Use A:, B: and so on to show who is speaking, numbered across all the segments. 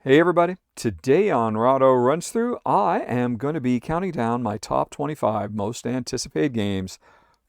A: Hey everybody, today on Rahdo Runs Through, I am going to be counting down my top 25 most anticipated games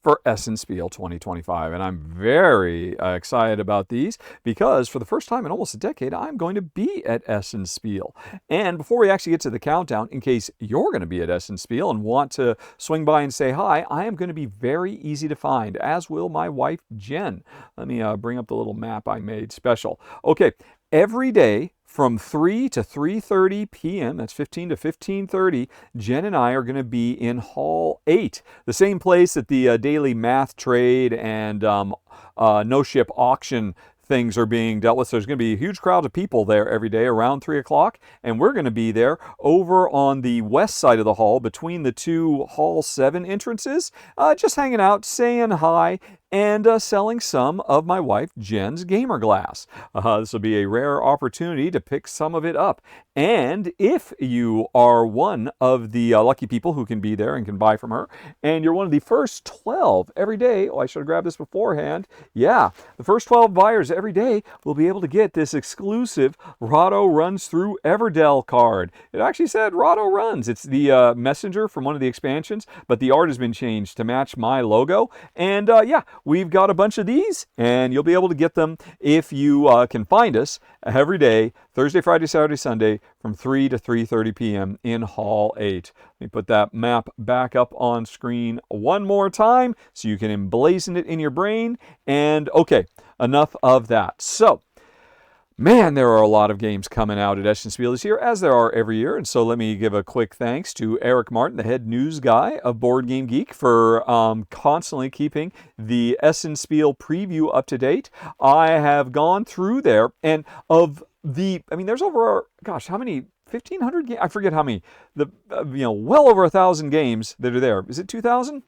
A: for Essen Spiel 2025. And I'm very excited about these because for the first time in almost a decade, I'm going to be at Essen Spiel. And before we actually get to the countdown, in case you're going to be at Essen Spiel and want to swing by and say hi, I am going to be very easy to find, as will my wife, Jen. Let me bring up the little map I made special. Okay, every day, from 3 to 3:30 p.m., that's 15 to 15:30, Jen and I are going to be in Hall 8, the same place that the daily math trade and no-ship auction things are being dealt with. So there's going to be a huge crowd of people there every day around 3 o'clock, and we're going to be there over on the west side of the hall between the two Hall 7 entrances, just hanging out, saying hi, and selling some of my wife Jen's gamer glass. This will be a rare opportunity to pick some of it up. And if you are one of the lucky people who can be there and can buy from her, and you're one of the first 12 every day, oh, I should have grabbed this beforehand. Yeah, the first 12 buyers every day will be able to get this exclusive Rahdo Runs Through Everdell card. It actually said Rahdo Runs. It's the messenger from one of the expansions, but the art has been changed to match my logo. And yeah, we've got a bunch of these, and you'll be able to get them if you can find us every day, Thursday, Friday, Saturday, Sunday, from 3 to 3:30 p.m. in Hall 8. Let me put that map back up on screen one more time so you can emblazon it in your brain. And okay, enough of that. So, man, there are a lot of games coming out at Essen Spiel this year, as there are every year. And so let me give a quick thanks to Eric Martin, the head news guy of Board Game Geek, for constantly keeping the Essen Spiel preview up to date. I have gone through there, and there's over, gosh, how many? 1,500 games? I forget how many. Well over 1,000 games that are there. Is it 2,000?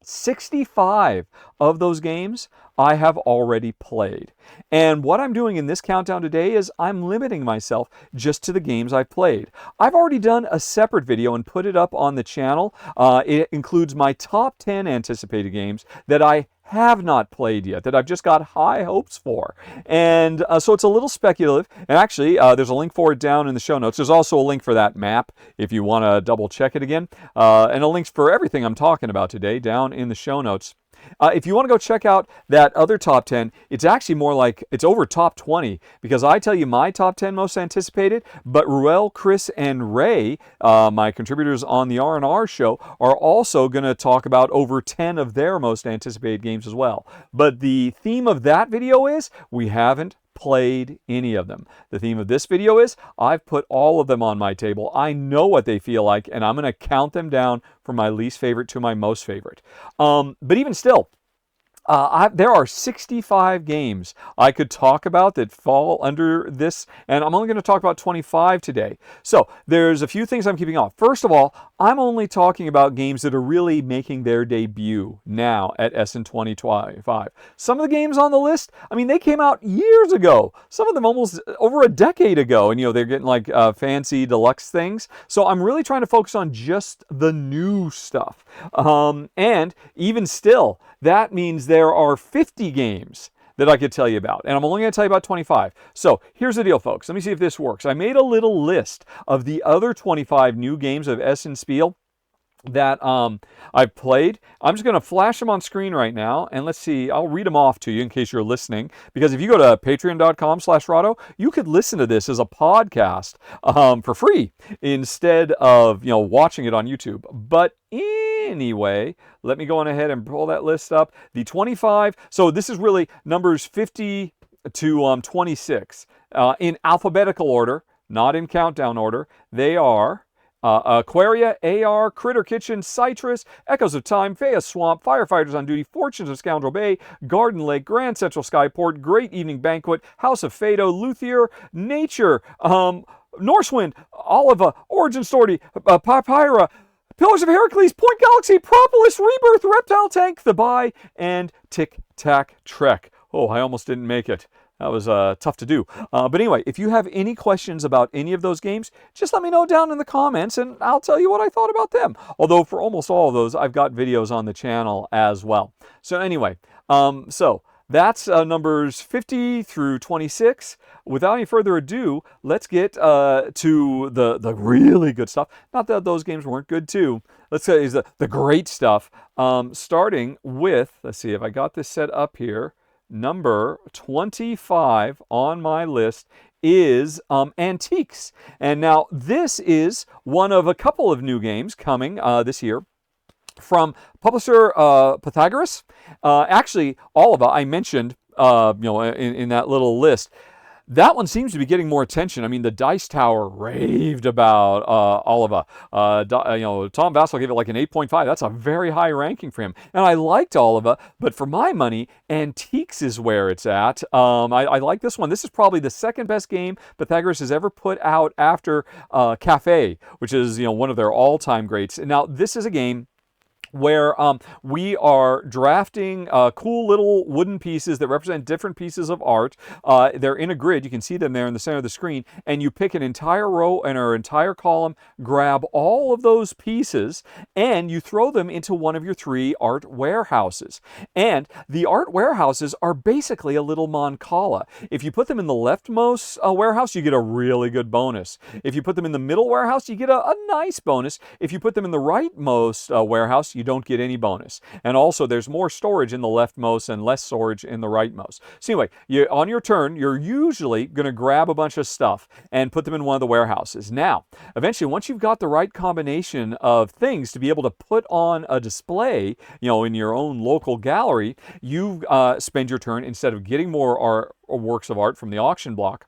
A: 65 of those games I have already played. And what I'm doing in this countdown today is I'm limiting myself just to the games I've played. I've already done a separate video and put it up on the channel. It includes my top 10 anticipated games that I have not played yet, that I've just got high hopes for. And so it's a little speculative. And actually, there's a link for it down in the show notes. There's also a link for that map if you want to double check it again. And a link for everything I'm talking about today down in the show notes. If you want to go check out that other top 10, it's actually more like it's over top 20, because I tell you my top 10 most anticipated, but Ruel, Chris, and Ray, my contributors on the R&R show, are also going to talk about over 10 of their most anticipated games as well. But the theme of that video is we haven't played any of them. The theme of this video is I've put all of them on my table. I know what they feel like, and I'm going to count them down from my least favorite to my most favorite. But even still, there are 65 games I could talk about that fall under this, and I'm only going to talk about 25 today. So there's a few things I'm keeping off. First of all, I'm only talking about games that are really making their debut now at Essen 2025. Some of the games on the list, they came out years ago. Some of them almost over a decade ago, and they're getting like fancy deluxe things. So I'm really trying to focus on just the new stuff. And even still, that means there are 50 games that I could tell you about, and I'm only going to tell you about 25. So here's the deal, folks. Let me see if this works. I made a little list of the other 25 new games of Essen Spiel that I've played. I'm just going to flash them on screen right now, and let's see. I'll read them off to you in case you're listening, because if you go to patreon.com/Rahdo, you could listen to this as a podcast for free instead of watching it on YouTube. But anyway, let me go on ahead and pull that list up. The 25, so this is really numbers 50 to 26 in alphabetical order, not in countdown order. They are Aquaria, AR, Critter Kitchen, Citrus, Echoes of Time, Faya Swamp, Firefighters on Duty, Fortunes of Scoundrel Bay, Garden Lake, Grand Central Skyport, Great Evening Banquet, House of Fado, Luthier, Nature, Norsewind, Oliva, Origin Story, Papyra, Pillars of Heracles, Point Galaxy, Propolis, Rebirth, Reptile Tank, The Buy, and Tic Tac Trek. Oh, I almost didn't make it. That was tough to do. But anyway, if you have any questions about any of those games, just let me know down in the comments, and I'll tell you what I thought about them. Although for almost all of those, I've got videos on the channel as well. So anyway, that's numbers 50 through 26. Without any further ado, let's get to the really good stuff. Not that those games weren't good too. Let's say is the great stuff. Starting with, let's see if I got this set up here. Number 25 on my list is Antiques. And now this is one of a couple of new games coming this year from publisher Pythagoras. Actually, Oliva, I mentioned in that little list. That one seems to be getting more attention. I mean, the Dice Tower raved about Oliva. Tom Vassal gave it like an 8.5. That's a very high ranking for him. And I liked Oliva, but for my money, Antiques is where it's at. I like this one. This is probably the second best game Pythagoras has ever put out after Cafe, which is one of their all-time greats. Now, this is a game where we are drafting cool little wooden pieces that represent different pieces of art. They're in a grid. You can see them there in the center of the screen. And you pick an entire row and an entire column, grab all of those pieces, and you throw them into one of your 3 art warehouses. And the art warehouses are basically a little Mancala. If you put them in the leftmost warehouse, you get a really good bonus. If you put them in the middle warehouse, you get a nice bonus. If you put them in the rightmost warehouse, you don't get any bonus. And also, there's more storage in the leftmost and less storage in the rightmost. So anyway, on your turn, you're usually going to grab a bunch of stuff and put them in one of the warehouses. Now, eventually, once you've got the right combination of things to be able to put on a display, in your own local gallery, you spend your turn, instead of getting more art or works of art from the auction block,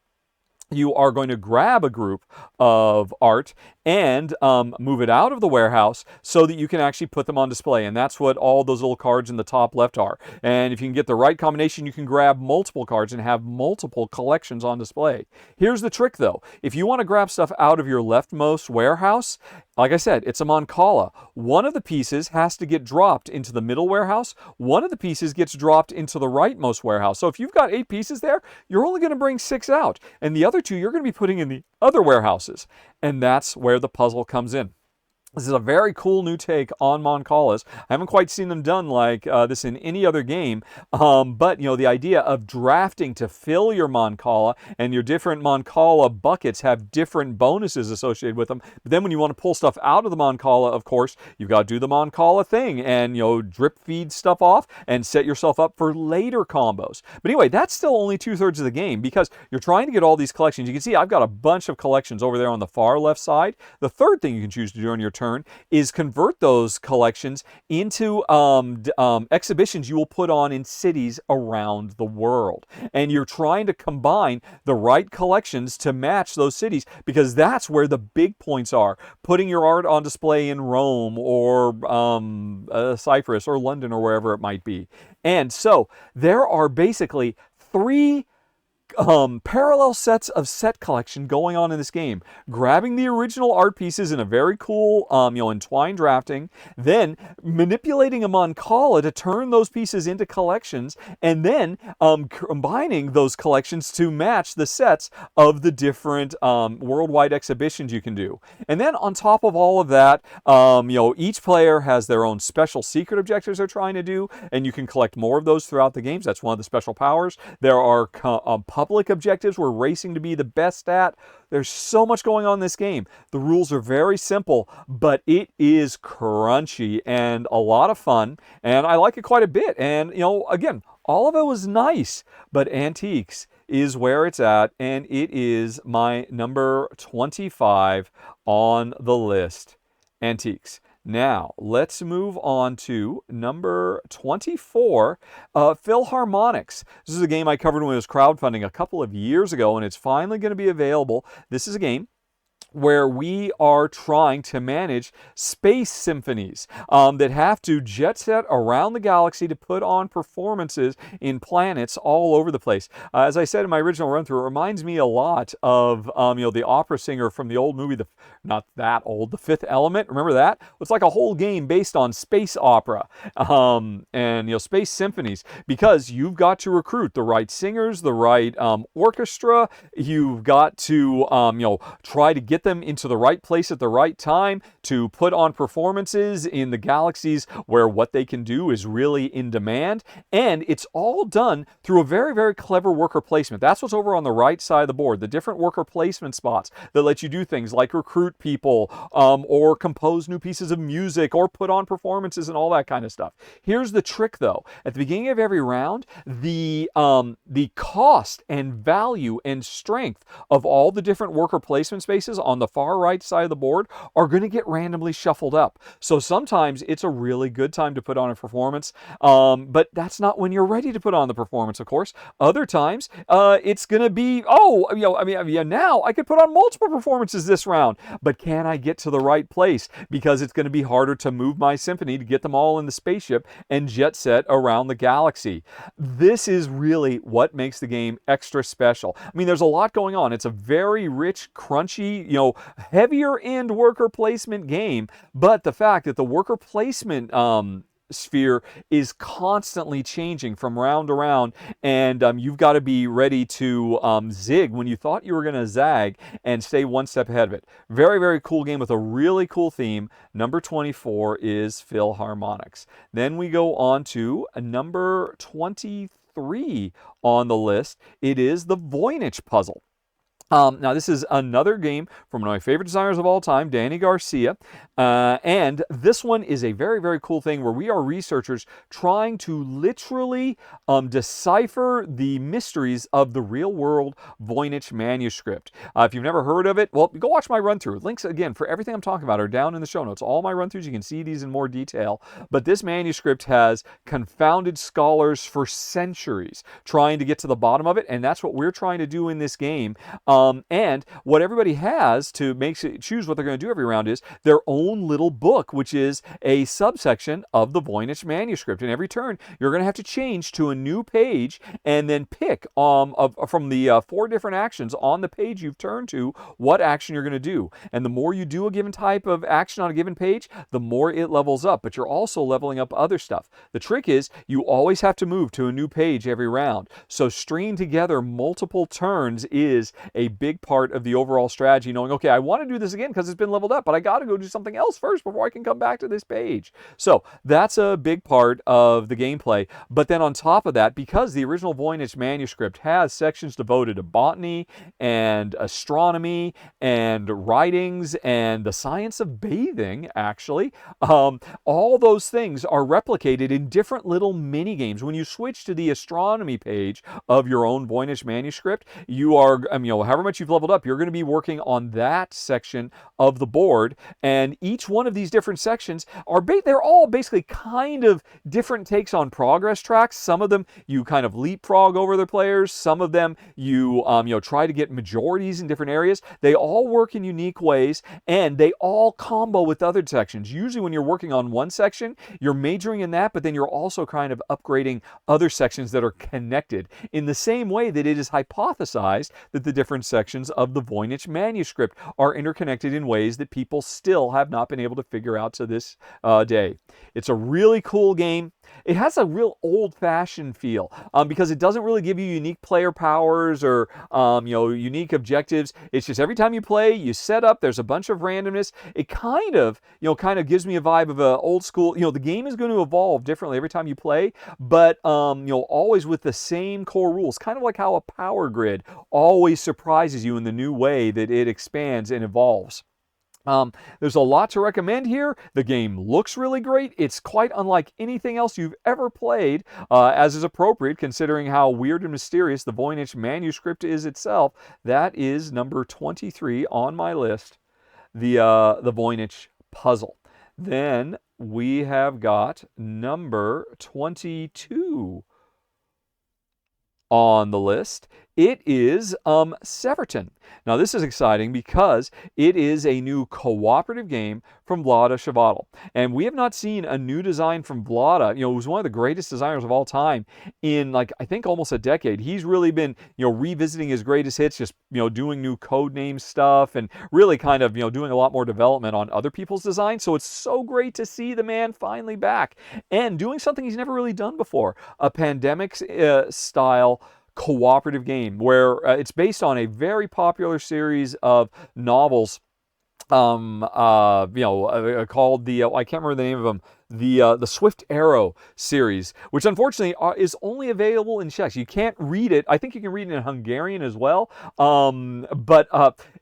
A: you are going to grab a group of art and move it out of the warehouse so that you can actually put them on display. And that's what all those little cards in the top left are. And if you can get the right combination, you can grab multiple cards and have multiple collections on display. Here's the trick, though. If you want to grab stuff out of your leftmost warehouse, like I said, it's a Mancala. One of the pieces has to get dropped into the middle warehouse. One of the pieces gets dropped into the rightmost warehouse. So if you've got 8 pieces there, you're only going to bring 6 out. And the other 2 you're going to be putting in the other warehouses. And that's where the puzzle comes in. This is a very cool new take on Mancalas. I haven't quite seen them done like this in any other game, but the idea of drafting to fill your Mancala, and your different Mancala buckets have different bonuses associated with them. But then when you want to pull stuff out of the Mancala, of course, you've got to do the Mancala thing and drip feed stuff off and set yourself up for later combos. But anyway, that's still only 2/3 of the game because you're trying to get all these collections. You can see I've got a bunch of collections over there on the far left side. The third thing you can choose to do on your turn is convert those collections into exhibitions you will put on in cities around the world. And you're trying to combine the right collections to match those cities, because that's where the big points are. Putting your art on display in Rome or Cyprus or London or wherever it might be. And so there are basically 3 parallel sets of set collection going on in this game. Grabbing the original art pieces in a very cool, entwined drafting, then manipulating a Mancala to turn those pieces into collections, and then combining those collections to match the sets of the different worldwide exhibitions you can do. And then on top of all of that, each player has their own special secret objectives they're trying to do, and you can collect more of those throughout the games. That's one of the special powers. There are public objectives we're racing to be the best at. There's so much going on in this game. The rules are very simple, but it is crunchy and a lot of fun, and I like it quite a bit. And, again, all of it was nice, but Antiques is where it's at, and it is my number 25 on the list. Antiques. Now, let's move on to number 24, Philharmonix. This is a game I covered when it was crowdfunding a couple of years ago, and it's finally going to be available. This is a game where we are trying to manage space symphonies that have to jet set around the galaxy to put on performances in planets all over the place. As I said in my original run-through, it reminds me a lot of the opera singer from the old movie, not that old, The Fifth Element. Remember that? It's like a whole game based on space opera and space symphonies, because you've got to recruit the right singers, the right orchestra. You've got to try to get them into the right place at the right time to put on performances in the galaxies where what they can do is really in demand. And it's all done through a very, very clever worker placement. That's what's over on the right side of the board, the different worker placement spots that let you do things like recruit people, or compose new pieces of music, or put on performances and all that kind of stuff. Here's the trick, though. At the beginning of every round, the cost and value and strength of all the different worker placement spaces on the far right side of the board are going to get randomly shuffled up. So sometimes it's a really good time to put on a performance, but that's not when you're ready to put on the performance, of course. Other times, it's going to be, now I could put on multiple performances this round, but can I get to the right place? Because it's going to be harder to move my symphony to get them all in the spaceship and jet set around the galaxy. This is really what makes the game extra special. I mean, there's a lot going on. It's a very rich, crunchy, heavier end worker placement game, but the fact that the worker placement sphere is constantly changing from round to round, and you've got to be ready to zig when you thought you were going to zag and stay one step ahead of it. Very, very cool game with a really cool theme. Number 24 is Philharmonix. Then we go on to number 23 on the list. It is the Voynich Puzzle. Now, this is another game from one of my favorite designers of all time, Danny Garcia, and this one is a very, very cool thing where we are researchers trying to literally decipher the mysteries of the real-world Voynich manuscript. If you've never heard of it, well, go watch my run-through. Links, again, for everything I'm talking about are down in the show notes. All my run-throughs, you can see these in more detail, but this manuscript has confounded scholars for centuries trying to get to the bottom of it, and that's what we're trying to do in this game. And what everybody has to choose what they're going to do every round is their own little book, which is a subsection of the Voynich manuscript. And every turn, you're going to have to change to a new page and then pick from the 4 different actions on the page you've turned to what action you're going to do. And the more you do a given type of action on a given page, the more it levels up. But you're also leveling up other stuff. The trick is you always have to move to a new page every round. So stringing together multiple turns is a big part of the overall strategy, knowing, okay, I want to do this again because it's been leveled up, but I got to go do something else first before I can come back to this page. So that's a big part of the gameplay. But then on top of that, because the original Voynich manuscript has sections devoted to botany and astronomy and writings and the science of bathing, actually, all those things are replicated in different little mini games. When you switch to the astronomy page of your own Voynich manuscript, you are, however much you've leveled up, you're going to be working on that section of the board. And each one of these different sections they're all basically kind of different takes on progress tracks. Some of them you kind of leapfrog over the players. Some of them you try to get majorities in different areas. They all work in unique ways, and they all combo with other sections. Usually when you're working on one section, you're majoring in that, but then you're also kind of upgrading other sections that are connected in the same way that it is hypothesized that the different sections of the Voynich manuscript are interconnected in ways that people still have not been able to figure out to this day. It's a really cool game. It has a real old-fashioned feel because it doesn't really give you unique player powers or unique objectives. It's just every time you play, you set up. There's a bunch of randomness. It kind of gives me a vibe of a old school. The game is going to evolve differently every time you play, but always with the same core rules. Kind of like how a power grid always surprises you in the new way that it expands and evolves. There's a lot to recommend here. The game looks really great. It's quite unlike anything else you've ever played, as is appropriate considering how weird and mysterious the Voynich manuscript is itself. That is number 23 on my list, the Voynich Puzzle. Then we have got number 22 on the list. It is Severton. Now this is exciting because it is a new cooperative game from Rahdo. And we have not seen a new design from Rahdo. Who's one of the greatest designers of all time in I think almost a decade. He's really been revisiting his greatest hits, just doing new code name stuff and really kind of doing a lot more development on other people's designs. So it's so great to see the man finally back and doing something he's never really done before, a pandemic style cooperative game where it's based on a very popular series of novels called the I can't remember the name of them, the Swift Arrow series, which unfortunately is only available in Czech. You can't read it. I think you can read it in Hungarian as well. But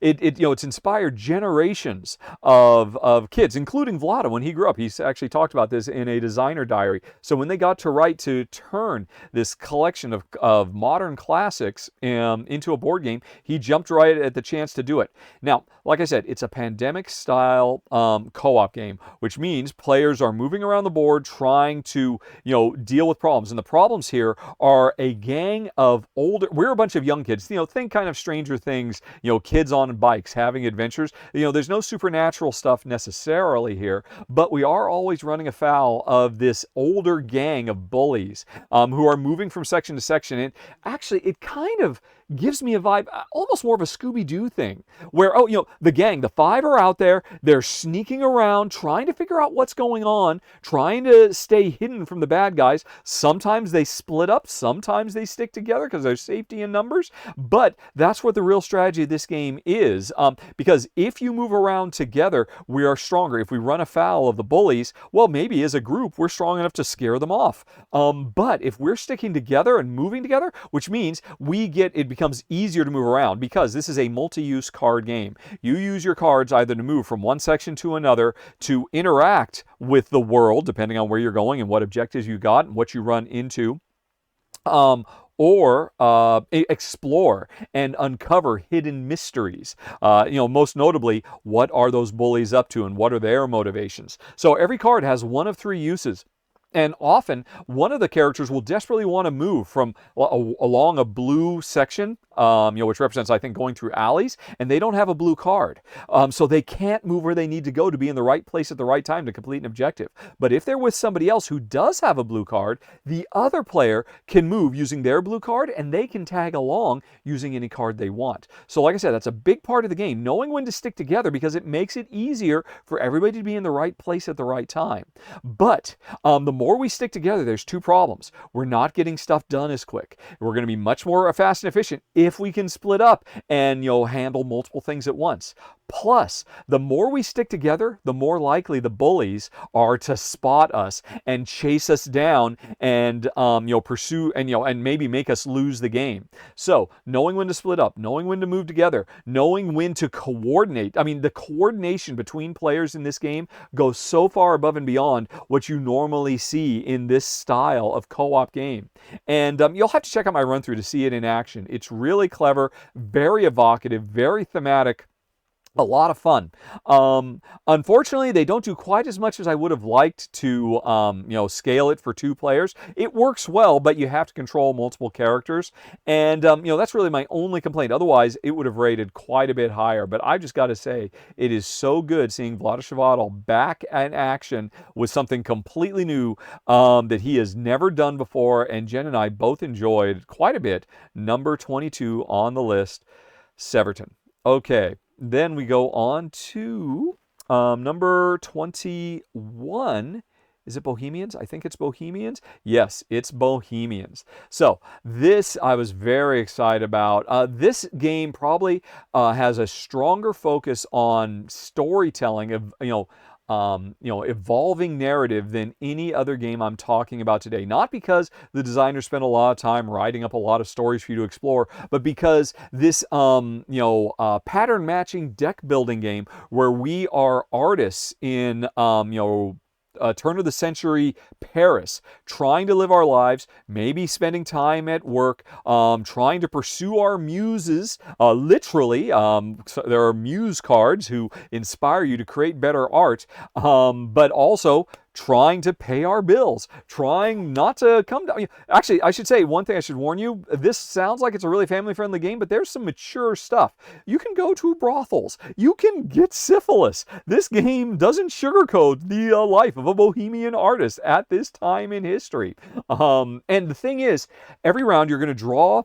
A: it's inspired generations of kids, including Vlada when he grew up. He's actually talked about this in a designer diary. So when they got to write to turn this collection of modern classics into a board game, he jumped right at the chance to do it. Now, like I said, it's a pandemic style co-op game, which means players are moving around the board trying to deal with problems. And the problems here are a gang of we're a bunch of young kids, think kind of Stranger Things, kids on bikes having adventures. There's no supernatural stuff necessarily here, but we are always running afoul of this older gang of bullies who are moving from section to section. And actually, it kind of gives me a vibe, almost more of a Scooby-Doo thing, where, the gang, the five are out there, they're sneaking around, trying to figure out what's going on, trying to stay hidden from the bad guys. Sometimes they split up, sometimes they stick together because there's safety in numbers, but that's what the real strategy of this game is, because if you move around together, we are stronger. If we run afoul of the bullies, well, maybe as a group, we're strong enough to scare them off. But if we're sticking together and moving together, which means it becomes easier to move around, because this is a multi-use card game. You use your cards either to move from one section to another, to interact with the world, depending on where you're going and what objectives you got and what you run into, or explore and uncover hidden mysteries. Most notably, what are those bullies up to and what are their motivations? So every card has one of three uses. And often, one of the characters will desperately want to move from along a blue section, which represents, I think, going through alleys, and they don't have a blue card. So they can't move where they need to go to be in the right place at the right time to complete an objective. But if they're with somebody else who does have a blue card, the other player can move using their blue card, and they can tag along using any card they want. So like I said, that's a big part of the game, knowing when to stick together, because it makes it easier for everybody to be in the right place at the right time. But the more we stick together, there's two problems. We're not getting stuff done as quick. We're going to be much more fast and efficient if we can split up and handle multiple things at once. Plus, the more we stick together, the more likely the bullies are to spot us and chase us down and pursue and maybe make us lose the game. So, knowing when to split up, knowing when to move together, knowing when to coordinate. I mean, the coordination between players in this game goes so far above and beyond what you normally see in this style of co-op game. And you'll have to check out my run-through to see it in action. It's really clever, very evocative, very thematic. A lot of fun. Unfortunately, they don't do quite as much as I would have liked to, scale it for two players. It works well, but you have to control multiple characters. And, that's really my only complaint. Otherwise, it would have rated quite a bit higher. But I just got to say, it is so good seeing Vlada back in action with something completely new that he has never done before. And Jen and I both enjoyed quite a bit. Number 22 on the list, Severton. Okay. Then we go on to number 21. Is it Bohemians? I think it's Bohemians. Yes, it's Bohemians. So this I was very excited about. This game probably has a stronger focus on storytelling of evolving narrative than any other game I'm talking about today. Not because the designers spent a lot of time writing up a lot of stories for you to explore, but because this, pattern matching deck building game where we are artists in, turn of the century Paris, trying to live our lives, maybe spending time at work, trying to pursue our muses, literally. So there are muse cards who inspire you to create better art, but also trying to pay our bills, trying not to come down. Actually, I should say one thing I should warn you. This sounds like it's a really family-friendly game, but there's some mature stuff. You can go to brothels. You can get syphilis. This game doesn't sugarcoat the life of a bohemian artist at this time in history. And the thing is, every round you're going to draw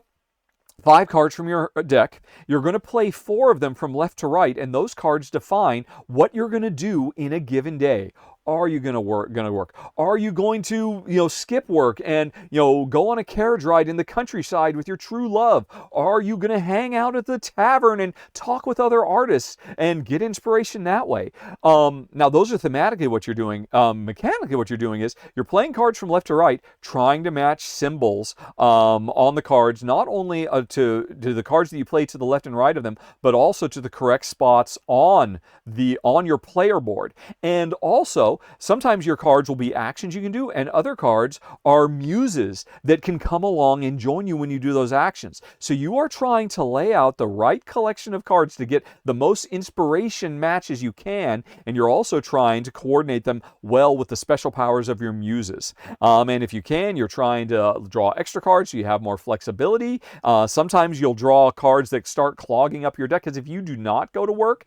A: 5 cards from your deck. You're going to play 4 of them from left to right, and those cards define what you're going to do in a given day. Are you going to work? Are you going to, skip work and, go on a carriage ride in the countryside with your true love? Are you going to hang out at the tavern and talk with other artists and get inspiration that way? Now, those are thematically what you're doing. Mechanically, what you're doing is you're playing cards from left to right, trying to match symbols on the cards, not only to the cards that you play to the left and right of them, but also to the correct spots on your player board. And also, sometimes your cards will be actions you can do, and other cards are muses that can come along and join you when you do those actions. So you are trying to lay out the right collection of cards to get the most inspiration matches you can, and you're also trying to coordinate them well with the special powers of your muses. And if you can, you're trying to draw extra cards so you have more flexibility. Sometimes you'll draw cards that start clogging up your deck, because if you do not go to work,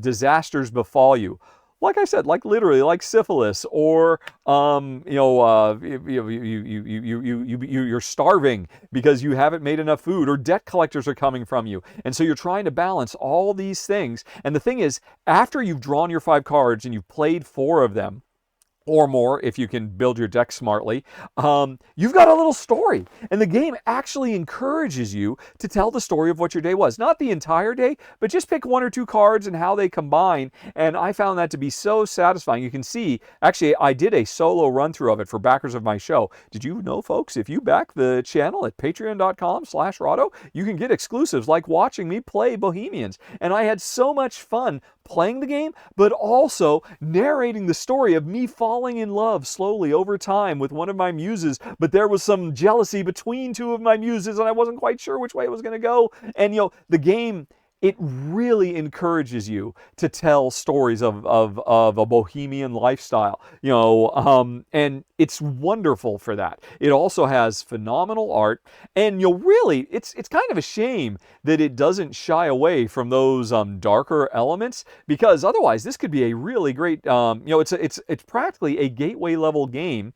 A: disasters befall you. Like I said, like literally, like syphilis, or you're starving because you haven't made enough food, or debt collectors are coming from you, and so you're trying to balance all these things. And the thing is, after you've drawn your 5 cards and you've played 4 of them, or more if you can build your deck smartly, you've got a little story. And the game actually encourages you to tell the story of what your day was. Not the entire day, but just pick 1 or 2 cards and how they combine. And I found that to be so satisfying. You can see, actually, I did a solo run-through of it for backers of my show. Did you know, folks, if you back the channel at patreon.com/Rahdo, you can get exclusives like watching me play Bohemians. And I had so much fun playing the game, but also narrating the story of me falling in love slowly over time with one of my muses, but there was some jealousy between 2 of my muses, and I wasn't quite sure which way it was going to go. And, the game, it really encourages you to tell stories of a bohemian lifestyle, and it's wonderful for that. It also has phenomenal art, and really, it's kind of a shame that it doesn't shy away from those darker elements, because otherwise this could be a really great, it's practically a gateway level game,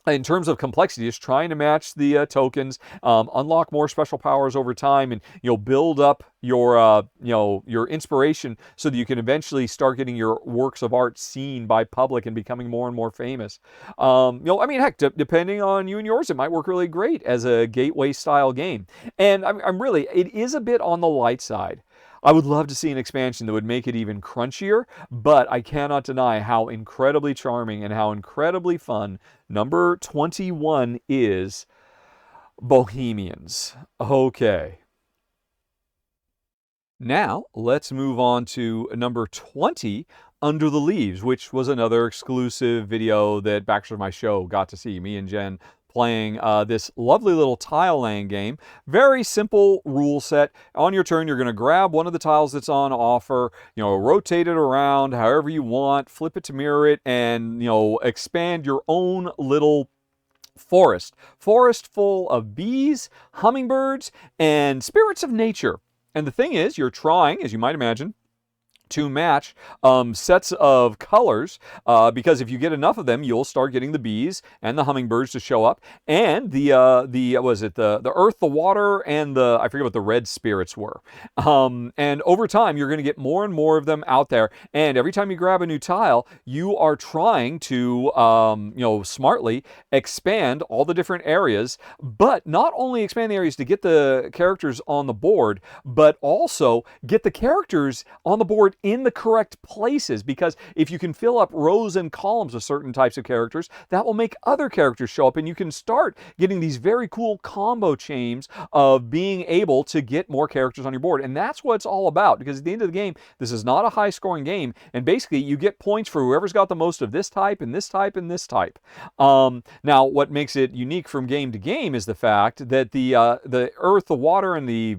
A: in terms of complexity, just trying to match the tokens, unlock more special powers over time, and build up your inspiration so that you can eventually start getting your works of art seen by public and becoming more and more famous. Heck, depending on you and yours, it might work really great as a gateway style game. And it is a bit on the light side. I would love to see an expansion that would make it even crunchier, but I cannot deny how incredibly charming and how incredibly fun number 21 is. Bohemians. Okay. Now, let's move on to number 20, Under the Leaves, which was another exclusive video that backers of my show got to see. Me and Jen playing this lovely little tile laying game. Very simple rule set. On your turn, you're going to grab one of the tiles that's on offer, rotate it around however you want, flip it to mirror it, and, expand your own little forest. Forest full of bees, hummingbirds, and spirits of nature. And the thing is, you're trying, as you might imagine, to match sets of colors, because if you get enough of them, you'll start getting the bees and the hummingbirds to show up, and the earth, the water, and I forget what the red spirits were. And over time, you're going to get more and more of them out there. And every time you grab a new tile, you are trying to, smartly expand all the different areas, but not only expand the areas to get the characters on the board, but also get the characters on the board in the correct places, because if you can fill up rows and columns of certain types of characters, that will make other characters show up, and you can start getting these very cool combo chains of being able to get more characters on your board. And that's what it's all about, because at the end of the game, this is not a high scoring game, and basically you get points for whoever's got the most of this type and this type and this type. Now, what makes it unique from game to game is the fact that the earth, the water, and the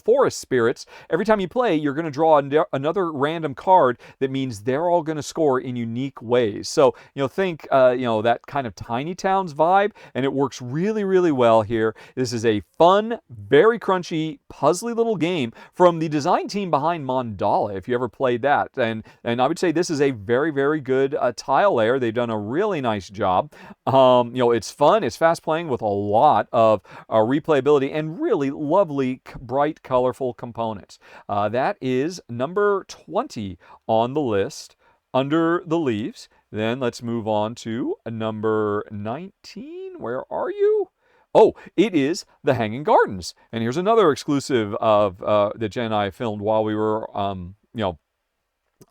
A: forest spirits, every time you play, you're going to draw another random card that means they're all going to score in unique ways. So, think, that kind of Tiny Towns vibe, and it works really, really well here. This is a fun, very crunchy, puzzly little game from the design team behind Mandala, if you ever played that. And I would say this is a very, very good tile layer. They've done a really nice job. It's fun, it's fast playing with a lot of replayability and really lovely, bright, colorful components. That is number 20 on the list, under the leaves. Then let's move on to number 19. Where are you? Oh, it is the Hanging Gardens. And here's another exclusive of that Jen and I filmed while we were,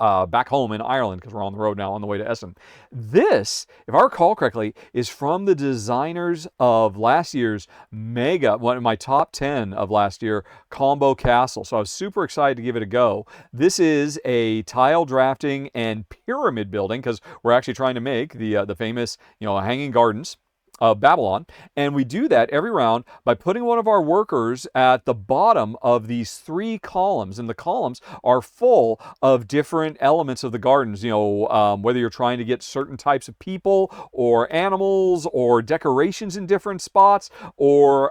A: back home in Ireland, because we're on the road now on the way to Essen. This, if I recall correctly, is from the designers of last year's one of my top 10 of last year, Combo Castle. So I was super excited to give it a go. This is a tile drafting and pyramid building, because we're actually trying to make the famous, Hanging Gardens of Babylon. And we do that every round by putting one of our workers at the bottom of these 3 columns. And the columns are full of different elements of the gardens, whether you're trying to get certain types of people or animals or decorations in different spots, or,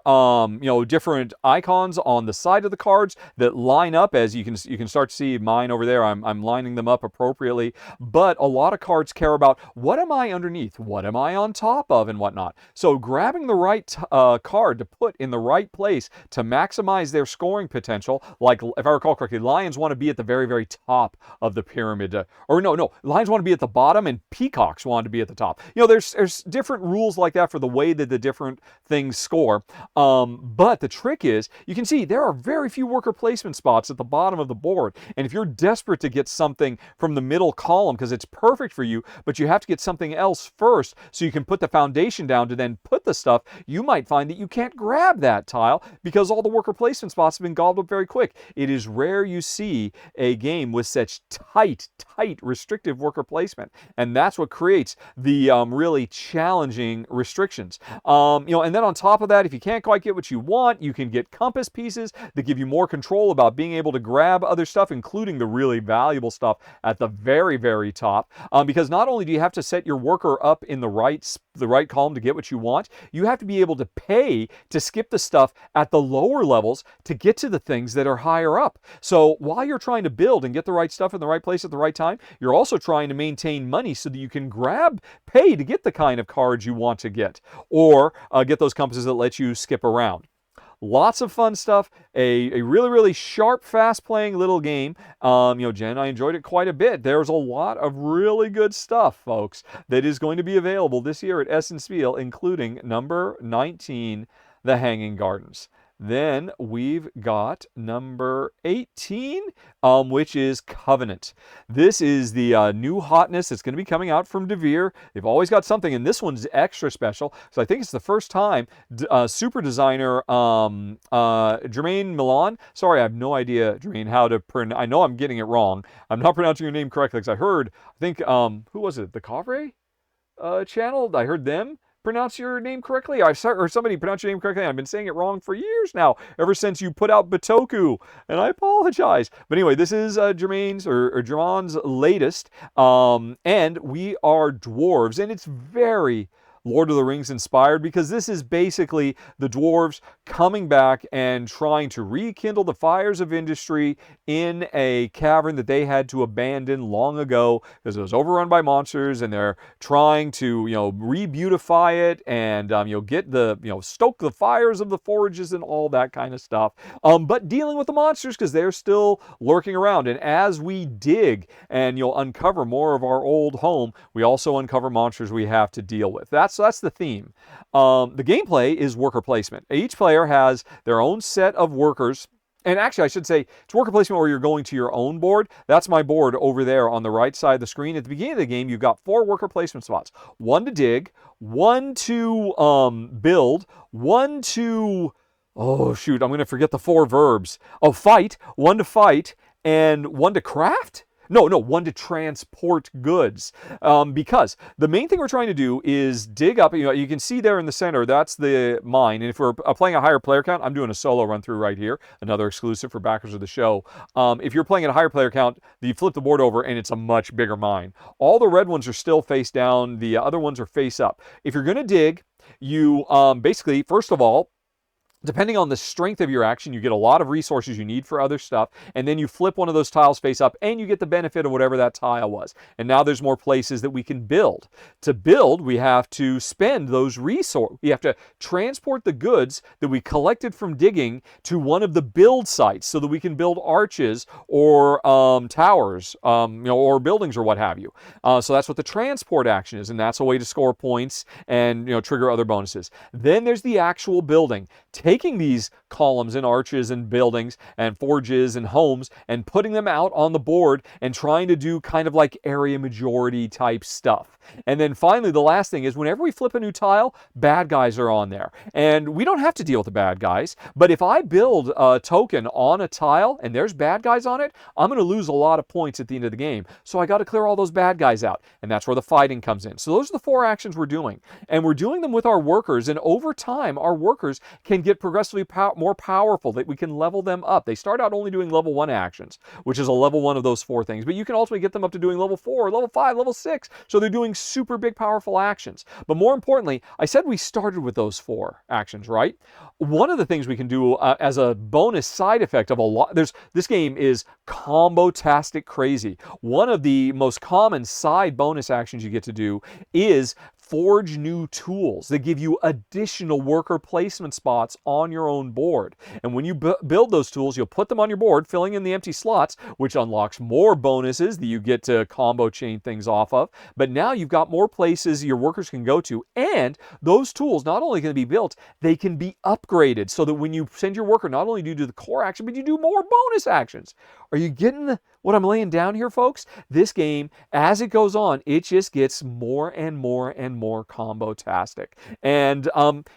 A: different icons on the side of the cards that line up. As you can start to see mine over there, I'm lining them up appropriately. But a lot of cards care about, what am I underneath? What am I on top of? And whatnot. So grabbing the right card to put in the right place to maximize their scoring potential, like if I recall correctly, lions want to be at the very, very top of the pyramid. No, lions want to be at the bottom and peacocks want to be at the top. There's different rules like that for the way that the different things score. But the trick is, you can see there are very few worker placement spots at the bottom of the board. And if you're desperate to get something from the middle column, because it's perfect for you, but you have to get something else first so you can put the foundation down to then put the stuff, you might find that you can't grab that tile because all the worker placement spots have been gobbled up very quick. It is rare you see a game with such tight, restrictive worker placement. And that's what creates the really challenging restrictions. And then on top of that, if you can't quite get what you want, you can get compass pieces that give you more control about being able to grab other stuff, including the really valuable stuff at the very, very top. Because not only do you have to set your worker up in the right column to get what you want, you have to be able to pay to skip the stuff at the lower levels to get to the things that are higher up. So while you're trying to build and get the right stuff in the right place at the right time, you're also trying to maintain money so that you can pay to get the kind of cards you want to get, or get those compasses that let you skip around. Lots of fun stuff. A really, really sharp, fast-playing little game. Jen and I enjoyed it quite a bit. There's a lot of really good stuff, folks, that is going to be available this year at Essen Spiel, including number 19, The Hanging Gardens. Then we've got number 18, which is Covenant. This is the new hotness that's going to be coming out from De Vere. They've always got something, and this one's extra special. So I think it's the first time super designer Jermaine Milan. Sorry, I have no idea, Jermaine, how to pronounce. I know I'm getting it wrong. I'm not pronouncing your name correctly, because I think, who was it? The Cavre channel? I heard them pronounce your name correctly. Or somebody pronounce your name correctly. I've been saying it wrong for years now, ever since you put out Bitoku, and I apologize. But anyway, this is Jermaine's or Jermon's latest, and we are dwarves, and it's very Lord of the Rings inspired, because this is basically the dwarves coming back and trying to rekindle the fires of industry in a cavern that they had to abandon long ago because it was overrun by monsters, and they're trying to, re-beautify it and, get stoke the fires of the forages and all that kind of stuff. But dealing with the monsters, because they're still lurking around. And as we dig and uncover more of our old home, we also uncover monsters we have to deal with. So that's the theme. The gameplay is worker placement. Each player has their own set of workers. And actually, I should say, it's worker placement where you're going to your own board. That's my board over there on the right side of the screen. At the beginning of the game, you've got 4 worker placement spots. 1 to dig, 1 to build, 1 to... Oh, shoot, I'm going to forget the 4 verbs. Oh, fight, 1 to fight, and 1 to craft? No, 1 to transport goods. Because the main thing we're trying to do is dig up, you can see there in the center, that's the mine. And if we're playing a higher player count, I'm doing a solo run through right here, another exclusive for backers of the show. If you're playing at a higher player count, you flip the board over and it's a much bigger mine. All the red ones are still face down, the other ones are face up. If you're going to dig, you basically, first of all, depending on the strength of your action, you get a lot of resources you need for other stuff, and then you flip one of those tiles face up, and you get the benefit of whatever that tile was. And now there's more places that we can build. To build, we have to spend those resources. We have to transport the goods that we collected from digging to one of the build sites so that we can build arches or towers, or buildings or what have you. So that's what the transport action is, and that's a way to score points and trigger other bonuses. Then there's the actual building. Taking these columns and arches and buildings and forges and homes and putting them out on the board and trying to do kind of like area majority type stuff. And then finally, the last thing is whenever we flip a new tile, bad guys are on there. And we don't have to deal with the bad guys, but if I build a token on a tile and there's bad guys on it, I'm going to lose a lot of points at the end of the game. So I got to clear all those bad guys out. And that's where the fighting comes in. So those are the 4 actions we're doing. And we're doing them with our workers. And over time, our workers can get progressively more powerful, that we can level them up. They start out only doing level 1 actions, which is a level 1 of those 4 things. But you can ultimately get them up to doing level 4, level 5, level 6. So they're doing super big, powerful actions. But more importantly, I said we started with those 4 actions, right? One of the things we can do as a bonus side effect of this game is combo-tastic crazy. One of the most common side bonus actions you get to do is forge new tools that give you additional worker placement spots on your own board. And when you build those tools, you'll put them on your board, filling in the empty slots, which unlocks more bonuses that you get to combo chain things off of. But now you've got more places your workers can go to, and those tools not only can be built, they can be upgraded so that when you send your worker, not only do you do the core action, but you do more bonus actions. Are you getting what I'm laying down here, folks? This game, as it goes on, it just gets more and more and more combo-tastic. And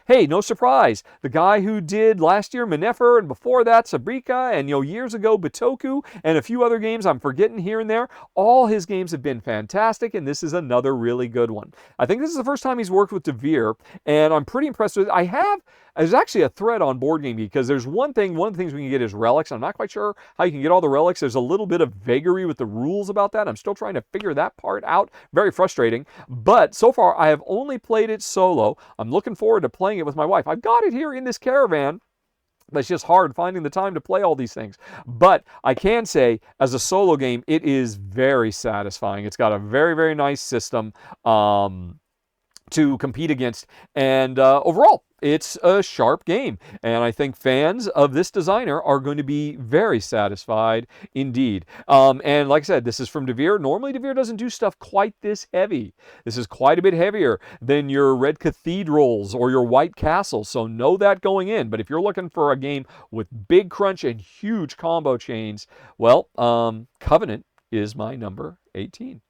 A: hey, no surprise, the guy who did last year Manefer, and before that Sabrika, and years ago Bitoku, and a few other games I'm forgetting here and there, all his games have been fantastic, and this is another really good one. I think this is the first time he's worked with Devere, and I'm pretty impressed with it. There's actually a thread on Board Game Geek, because there's one of the things we can get is relics. I'm not quite sure how you can get all the relics. There's a little bit of vagary with the rules about that. I'm still trying to figure that part out. Very frustrating. But so far, I have only played it solo. I'm looking forward to playing it with my wife. I've got it here in this caravan, but it's just hard finding the time to play all these things. But I can say, as a solo game, it is very satisfying. It's got a very, very nice system to compete against. And overall, it's a sharp game, and I think fans of this designer are going to be very satisfied indeed. And like I said, this is from Devere. Normally, Devere doesn't do stuff quite this heavy. This is quite a bit heavier than your Red Cathedrals or your White Castles, so know that going in. But if you're looking for a game with big crunch and huge combo chains, well, Covenant is my number 18.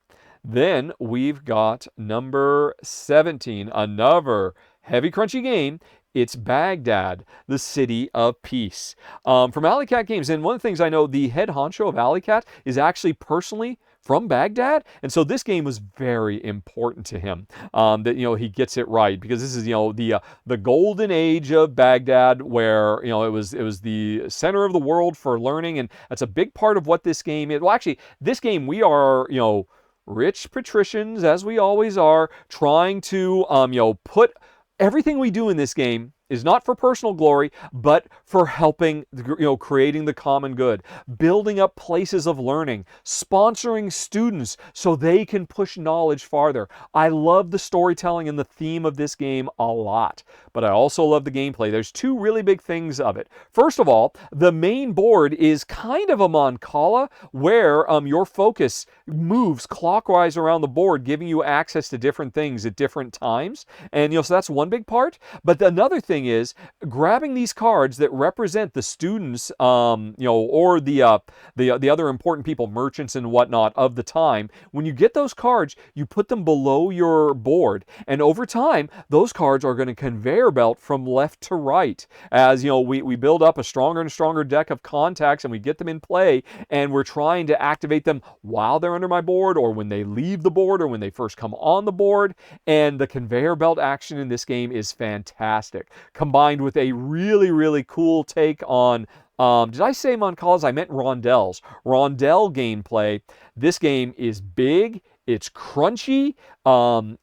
A: Then we've got number 17, another heavy, crunchy game. It's Baghdad, the City of Peace. From Alley Cat Games, and one of the things I know, the head honcho of Alley Cat is actually personally from Baghdad, and so this game was very important to him, that he gets it right, because this is the golden age of Baghdad, where it was the center of the world for learning, and that's a big part of what this game is. Well, actually, this game, we are rich patricians, as we always are, trying to put everything we do in this game is not for personal glory, but for helping, creating the common good, building up places of learning, sponsoring students so they can push knowledge farther. I love the storytelling and the theme of this game a lot, but I also love the gameplay. There's 2 really big things of it. First of all, the main board is kind of a mancala, where your focus moves clockwise around the board, giving you access to different things at different times. And so that's one big part. But another thing is grabbing these cards that represent the students, or the other important people, merchants and whatnot of the time. When you get those cards, you put them below your board, and over time, those cards are going to conveyor belt from left to right. As we build up a stronger and stronger deck of contacts, and we get them in play, and we're trying to activate them while they're under my board, or when they leave the board, or when they first come on the board. And the conveyor belt action in this game is fantastic, combined with a really, really cool take on, did I say mancalas? I meant rondelles. Rondelle gameplay. This game is big, it's crunchy,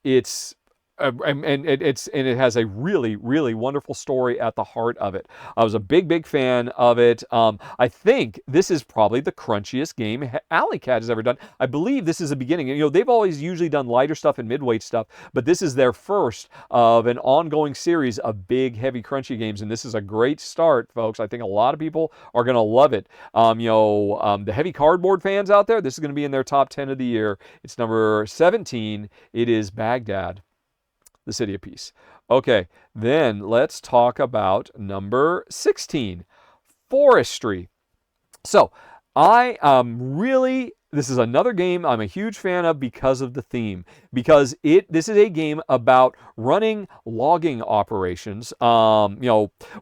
A: it's And it has a really, really wonderful story at the heart of it. I was a big, big fan of it. I think this is probably the crunchiest game Alley Cat has ever done. I believe this is the beginning. You know, they've always usually done lighter stuff and midweight stuff, but this is their first of an ongoing series of big, heavy, crunchy games, and this is a great start, folks. I think a lot of people are going to love it. The heavy cardboard fans out there, this is going to be in their top 10 of the year. It's number 17. It is Baghdad, the City of Peace. Okay, then let's talk about number 16, Forestry. So this is another game I'm a huge fan of because of the theme. Because this is a game about running logging operations,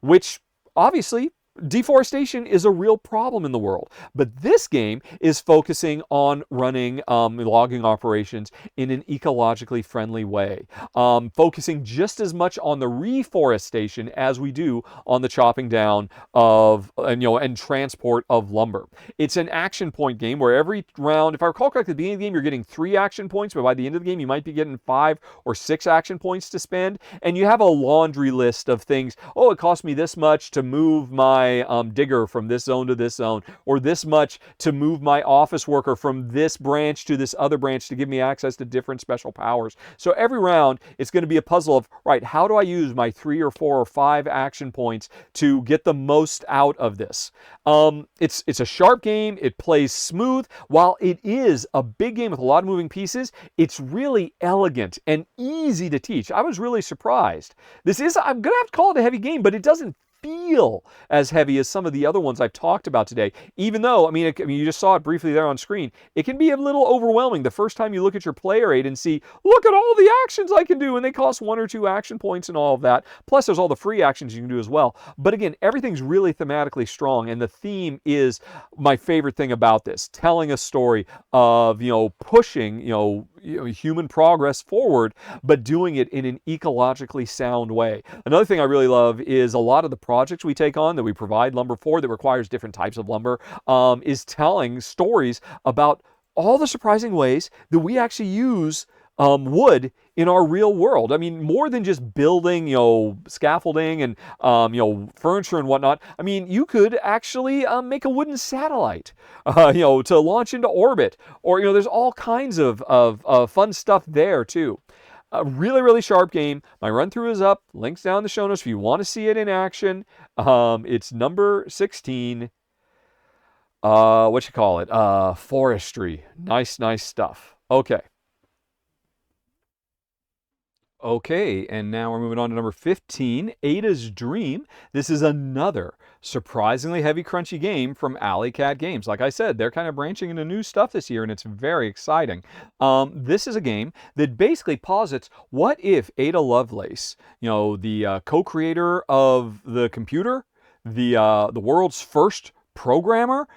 A: which obviously deforestation is a real problem in the world. But this game is focusing on running logging operations in an ecologically friendly way, focusing just as much on the reforestation as we do on the chopping down of and transport of lumber. It's an action point game where every round, if I recall correctly, at the beginning of the game you're getting 3 action points, but by the end of the game you might be getting 5 or 6 action points to spend, and you have a laundry list of things. Oh, it cost me this much to move my digger from this zone to this zone, or this much to move my office worker from this branch to this other branch to give me access to different special powers. So every round it's going to be a puzzle of, right, how do I use my 3 or 4 or 5 action points to get the most out of this? It's a sharp game. It plays smooth. While it is a big game with a lot of moving pieces, it's really elegant and easy to teach. I was really surprised. I'm going to have to call it a heavy game, but it doesn't feel as heavy as some of the other ones I've talked about today. Even though, you just saw it briefly there on screen, it can be a little overwhelming the first time you look at your player aid and see, look at all the actions I can do, and they cost 1 or 2 action points and all of that. Plus, there's all the free actions you can do as well. But again, everything's really thematically strong, and the theme is my favorite thing about this, telling a story of, pushing, human progress forward, but doing it in an ecologically sound way. Another thing I really love is a lot of the projects we take on that we provide lumber for that requires different types of lumber is telling stories about all the surprising ways that we actually use wood in our real world. I mean, more than just building, scaffolding and, furniture and whatnot. I mean, you could actually make a wooden satellite, to launch into orbit. Or, there's all kinds of fun stuff there too. A really, really sharp game. My run through is up. Links down in the show notes if you want to see it in action. It's number 16. Forestry. Nice stuff. Okay, and now we're moving on to number 15, Ada's Dream. This is another surprisingly heavy, crunchy game from Alley Cat Games. Like I said, they're kind of branching into new stuff this year, and it's very exciting. This is a game that basically posits, what if Ada Lovelace, the co-creator of the computer, the world's first programmer,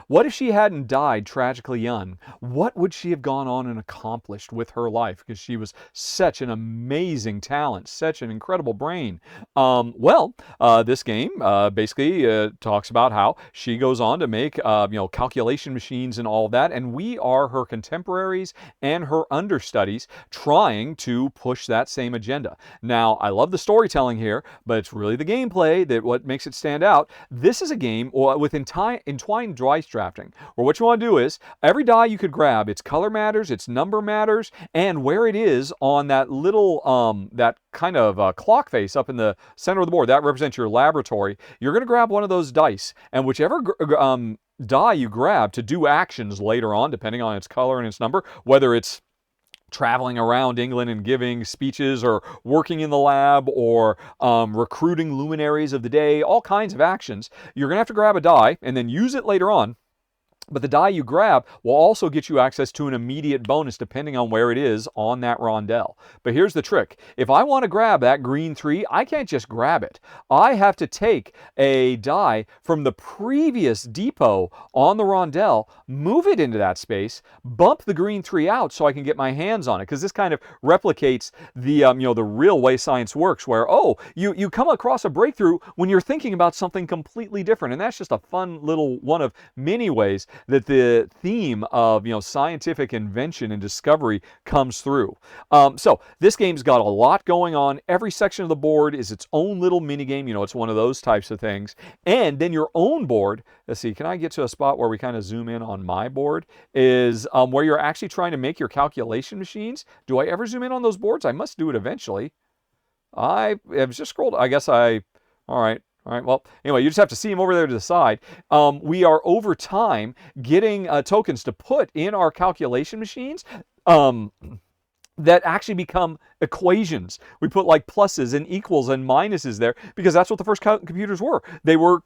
A: what if she hadn't died tragically young? What would she have gone on and accomplished with her life? Because she was such an amazing talent, such an incredible brain. This game basically talks about how she goes on to make calculation machines and all that, and we are her contemporaries and her understudies trying to push that same agenda. Now, I love the storytelling here, but it's really the gameplay that what makes it stand out. This is a game with entwined dice drafting, where what you want to do is every die you could grab, its color matters, its number matters, and where it is on that little that kind of clock face up in the center of the board that represents your laboratory. You're going to grab one of those dice, and whichever die you grab to do actions later on, depending on its color and its number, whether it's traveling around England and giving speeches, or working in the lab, or recruiting luminaries of the day, all kinds of actions. You're going to have to grab a die and then use it later on. But the die you grab will also get you access to an immediate bonus depending on where it is on that rondel. But here's the trick. If I want to grab that green 3, I can't just grab it. I have to take a die from the previous depot on the rondel, move it into that space, bump the green 3 out so I can get my hands on it. Because this kind of replicates the the real way science works, where you come across a breakthrough when you're thinking about something completely different. And that's just a fun little one of many ways that the theme of, scientific invention and discovery comes through. So this game's got a lot going on. Every section of the board is its own little mini game. It's one of those types of things. And then your own board, let's see, can I get to a spot where we kind of zoom in on my board, is where you're actually trying to make your calculation machines. Do I ever zoom in on those boards? I must do it eventually. I have just scrolled. I guess all right. All right, well, anyway, you just have to see them over there to the side. We are, over time, getting tokens to put in our calculation machines that actually become equations. We put like pluses and equals and minuses there because that's what the first computers were. They were,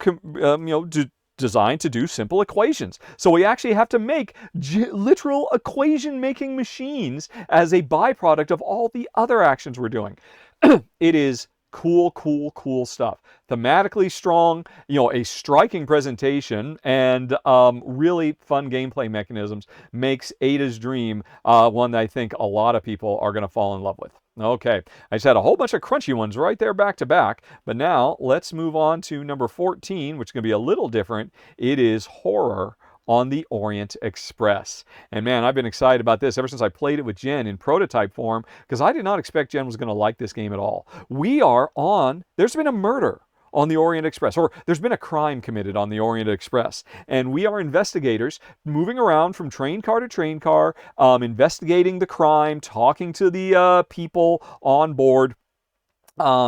A: designed to do simple equations. So we actually have to make literal equation-making machines as a byproduct of all the other actions we're doing. It is cool, cool, cool stuff. Thematically strong, a striking presentation, and really fun gameplay mechanisms makes Ada's Dream one that I think a lot of people are going to fall in love with. Okay, I just had a whole bunch of crunchy ones right there back to back, but now let's move on to number 14, which is going to be a little different. It is Horror on the Orient Express. And man, I've been excited about this ever since I played it with Jen in prototype form, because I did not expect Jen was going to like this game at all. There's been a murder on the Orient Express, or there's been a crime committed on the Orient Express, and we are investigators moving around from train car to train car, investigating the crime, talking to the people on board,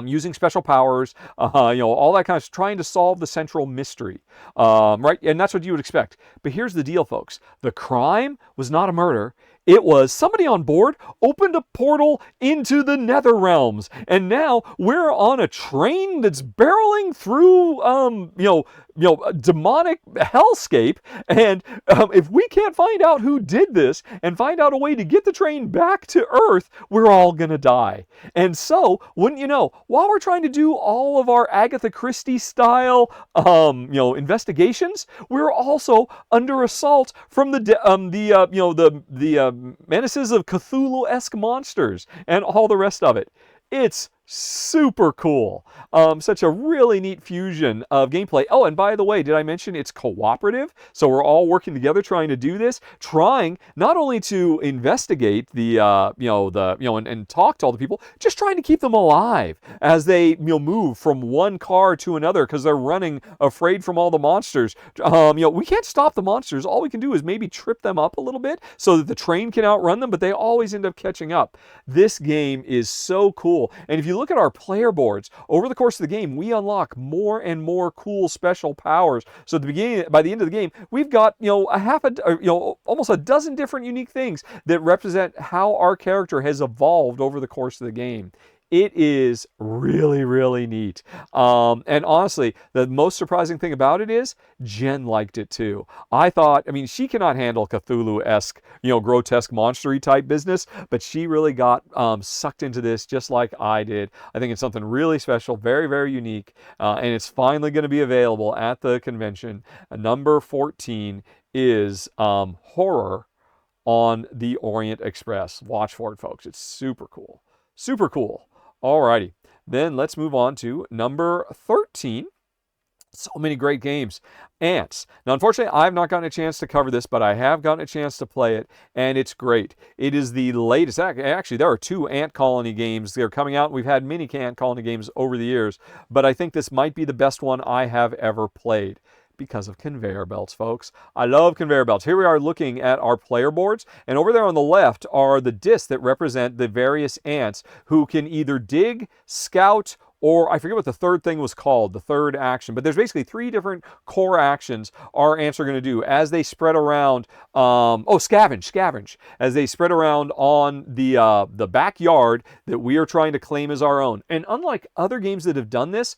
A: using special powers, all that kind of, trying to solve the central mystery, right? And that's what you would expect. But here's the deal, folks. The crime was not a murder. It was somebody on board opened a portal into the nether realms, and now we're on a train that's barreling through, demonic hellscape. And if we can't find out who did this and find out a way to get the train back to Earth, we're all gonna die. And so, wouldn't you know, while we're trying to do all of our Agatha Christie style, investigations, we're also under assault from the menaces of Cthulhu-esque monsters and all the rest of it. It's super cool. Such a really neat fusion of gameplay. Oh, and by the way, did I mention it's cooperative? So we're all working together trying to do this, trying not only to investigate and talk to all the people, just trying to keep them alive as they move from one car to another because they're running afraid from all the monsters. We can't stop the monsters. All we can do is maybe trip them up a little bit so that the train can outrun them, but they always end up catching up. This game is so cool. And if you look at our player boards, over the course of the game, we unlock more and more cool special powers. So at the beginning, by the end of the game, we've got almost a dozen different unique things that represent how our character has evolved over the course of the game. It is really, really neat. And honestly, the most surprising thing about it is Jen liked it too. She cannot handle Cthulhu-esque, grotesque monstery type business, but she really got sucked into this just like I did. I think it's something really special, very, very unique, and it's finally going to be available at the convention. Number 14 is Horror on the Orient Express. Watch for it, folks. It's super cool. Super cool. Alrighty, then let's move on to number 13. So many great games. Ants. Now, unfortunately, I've not gotten a chance to cover this, but I have gotten a chance to play it, and it's great. It is the latest. Actually, there are 2 ant colony games. They're coming out. We've had many ant colony games over the years, but I think this might be the best one I have ever played. Because of conveyor belts, folks. I love conveyor belts. Here we are looking at our player boards, and over there on the left are the discs that represent the various ants who can either dig, scout, or I forget what the third thing was called, the third action. But there's basically 3 different core actions our ants are going to do as they spread around. Scavenge. As they spread around on the backyard that we are trying to claim as our own. And unlike other games that have done this,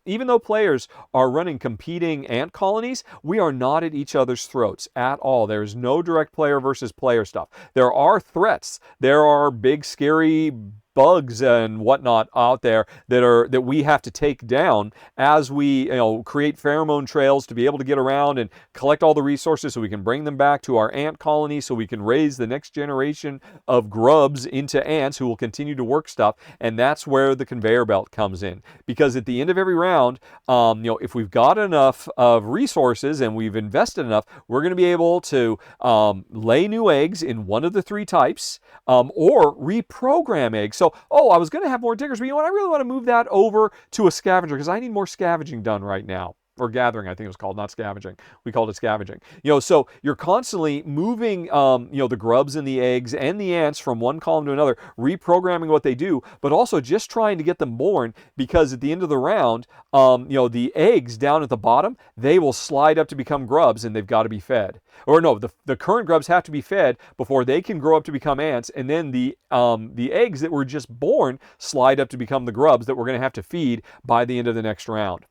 A: even though players are running competing ant colonies, we are not at each other's throats at all. There is no direct player versus player stuff. There are threats. There are big, scary bugs and whatnot out there that we have to take down as we create pheromone trails to be able to get around and collect all the resources so we can bring them back to our ant colony so we can raise the next generation of grubs into ants who will continue to work stuff. And that's where the conveyor belt comes in, because at the end of every round, if we've got enough of resources and we've invested enough, we're going to be able to lay new eggs in one of the 3 types, or reprogram eggs. So, I was going to have more diggers, but you know what? I really want to move that over to a scavenger because I need more scavenging done right now. Or gathering, I think it was called, not scavenging. We called it scavenging. So you're constantly moving, the grubs and the eggs and the ants from one column to another, reprogramming what they do, but also just trying to get them born, because at the end of the round, the eggs down at the bottom, they will slide up to become grubs and they've got to be fed. Or no, the current grubs have to be fed before they can grow up to become ants, and then the eggs that were just born slide up to become the grubs that we're going to have to feed by the end of the next round.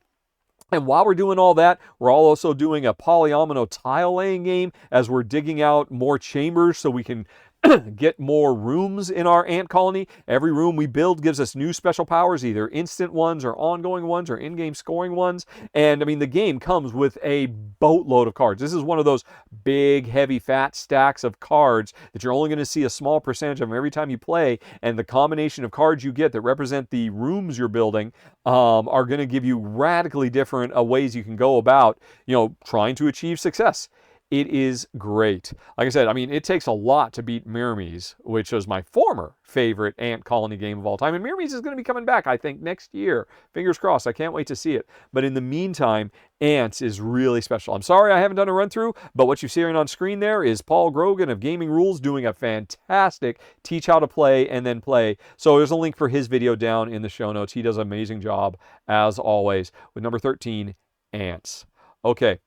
A: And while we're doing all that, we're also doing a polyomino tile laying game as we're digging out more chambers so we can get more rooms in our ant colony. Every room we build gives us new special powers, either instant ones or ongoing ones or in-game scoring ones. And I mean, the game comes with a boatload of cards. This is one of those big, heavy, fat stacks of cards that you're only going to see a small percentage of them every time you play. And the combination of cards you get that represent the rooms you're building are going to give you radically different ways you can go about, trying to achieve success. It is great. Like I said, I mean, it takes a lot to beat Myrmes, which was my former favorite ant colony game of all time. And Myrmes is going to be coming back, I think, next year. Fingers crossed. I can't wait to see it. But in the meantime, Ants is really special. I'm sorry I haven't done a run through, but what you're seeing on screen there is Paul Grogan of Gaming Rules doing a fantastic teach how to play and then play. So there's a link for his video down in the show notes. He does an amazing job, as always, with number 13, Ants. Okay.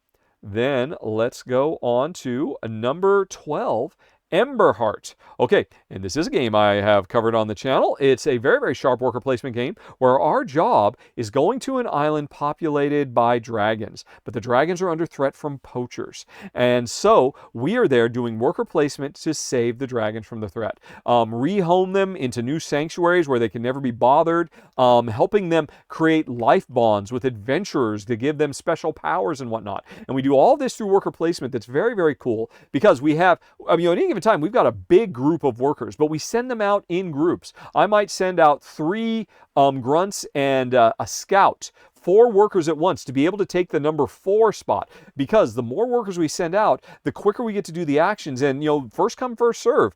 A: Then let's go on to number 12, Emberheart. Okay, and this is a game I have covered on the channel. It's a very, very sharp worker placement game where our job is going to an island populated by dragons, but the dragons are under threat from poachers. And so we are there doing worker placement to save the dragons from the threat. Rehome them into new sanctuaries where they can never be bothered, helping them create life bonds with adventurers to give them special powers and whatnot. And we do all this through worker placement that's very, very cool, because we have, at any given time, we've got a big group of workers, but we send them out in groups. I might send out 3 grunts and a scout, 4 workers at once to be able to take the number 4 spot, because the more workers we send out, the quicker we get to do the actions. And first come, first serve.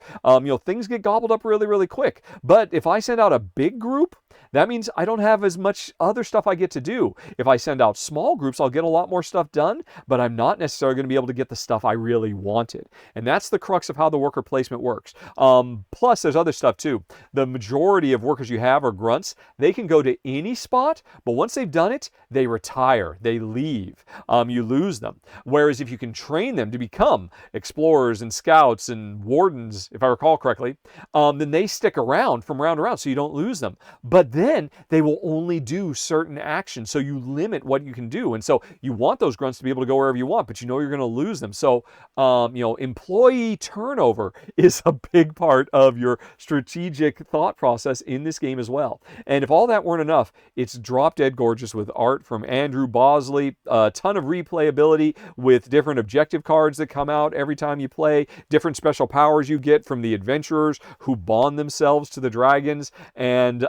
A: Things get gobbled up really, really quick. But if I send out a big group, that means I don't have as much other stuff I get to do. If I send out small groups, I'll get a lot more stuff done, but I'm not necessarily going to be able to get the stuff I really wanted. And that's the crux of how the worker placement works. Plus, there's other stuff too. The majority of workers you have are grunts. They can go to any spot, but once they've done it, they retire, they leave. You lose them. Whereas if you can train them to become explorers and scouts and wardens, if I recall correctly, then they stick around from round to round, so you don't lose them. But then they will only do certain actions, so you limit what you can do. And so you want those grunts to be able to go wherever you want, but you're going to lose them. So, employee turnover is a big part of your strategic thought process in this game as well. And if all that weren't enough, it's drop dead gorgeous with art from Andrew Bosley, a ton of replayability with different objective cards that come out every time you play, different special powers you get from the adventurers who bond themselves to the dragons, and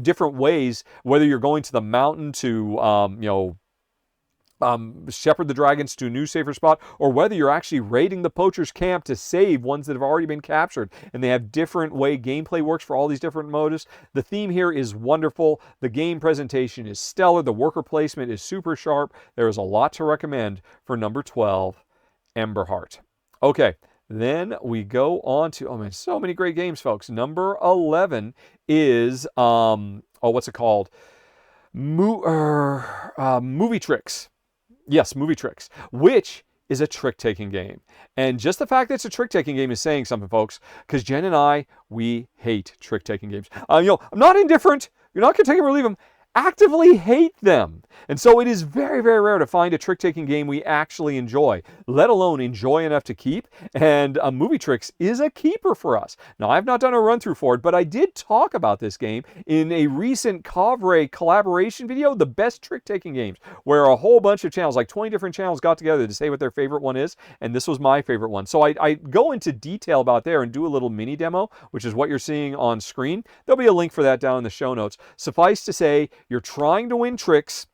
A: different ways, whether you're going to the mountain to shepherd the dragons to a new safer spot, or whether you're actually raiding the poachers' camp to save ones that have already been captured. And they have different way gameplay works for all these different motives. The theme here is wonderful. The game presentation is stellar. The worker placement is super sharp. There is a lot to recommend for number 12, Emberheart. Okay. Then we go on to, so many great games, folks. Number 11 is, what's it called? Movie Tricks. Yes, Movie Tricks, which is a trick-taking game. And just the fact that it's a trick-taking game is saying something, folks, because Jen and I, we hate trick-taking games. I'm not indifferent. You're not going to take them or leave them. actively hate them. And so it is very, very rare to find a trick-taking game we actually enjoy, let alone enjoy enough to keep. And Movie Tricks is a keeper for us. Now, I've not done a run-through for it, but I did talk about this game in a recent Kavre collaboration video, the best trick-taking games, where a whole bunch of channels, like 20 different channels, got together to say what their favorite one is, and this was my favorite one. So I go into detail about there and do a little mini demo, which is what you're seeing on screen. There'll be a link for that down in the show notes. Suffice to say, you're trying to win tricks,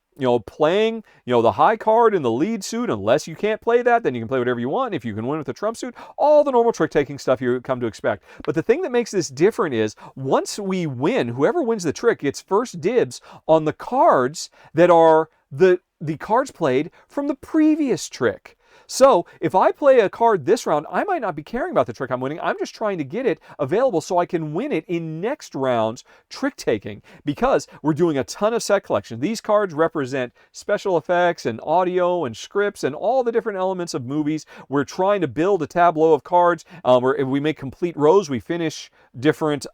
A: playing, the high card in the lead suit. Unless you can't play that, then you can play whatever you want. If you can win with the trump suit, all the normal trick-taking stuff you come to expect. But the thing that makes this different is, once we win, whoever wins the trick gets first dibs on the cards that are the cards played from the previous trick. So if I play a card this round, I might not be caring about the trick I'm winning. I'm just trying to get it available so I can win it in next round's trick taking, because we're doing a ton of set collection. These cards represent special effects and audio and scripts and all the different elements of movies. We're trying to build a tableau of cards where if we make complete rows, we finish different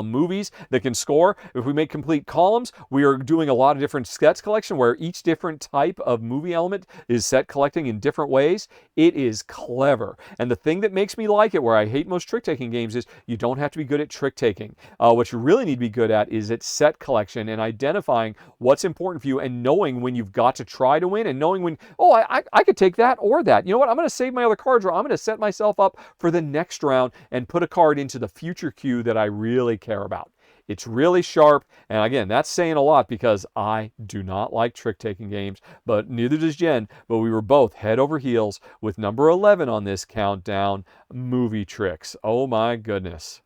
A: movies that can score. If we make complete columns, we are doing a lot of different sets collection where each different type of movie element is set collecting in different ways. It is clever. And the thing that makes me like it, where I hate most trick-taking games, is you don't have to be good at trick-taking. What you really need to be good at is at set collection and identifying what's important for you and knowing when you've got to try to win and knowing when, I could take that or that. You know what? I'm going to save my other cards, or I'm going to set myself up for the next round and put a card into the future queue that I really care about. It's really sharp, and again, that's saying a lot because I do not like trick-taking games, but neither does Jen, but we were both head over heels with number 11 on this countdown, Movie Tricks. Oh my goodness.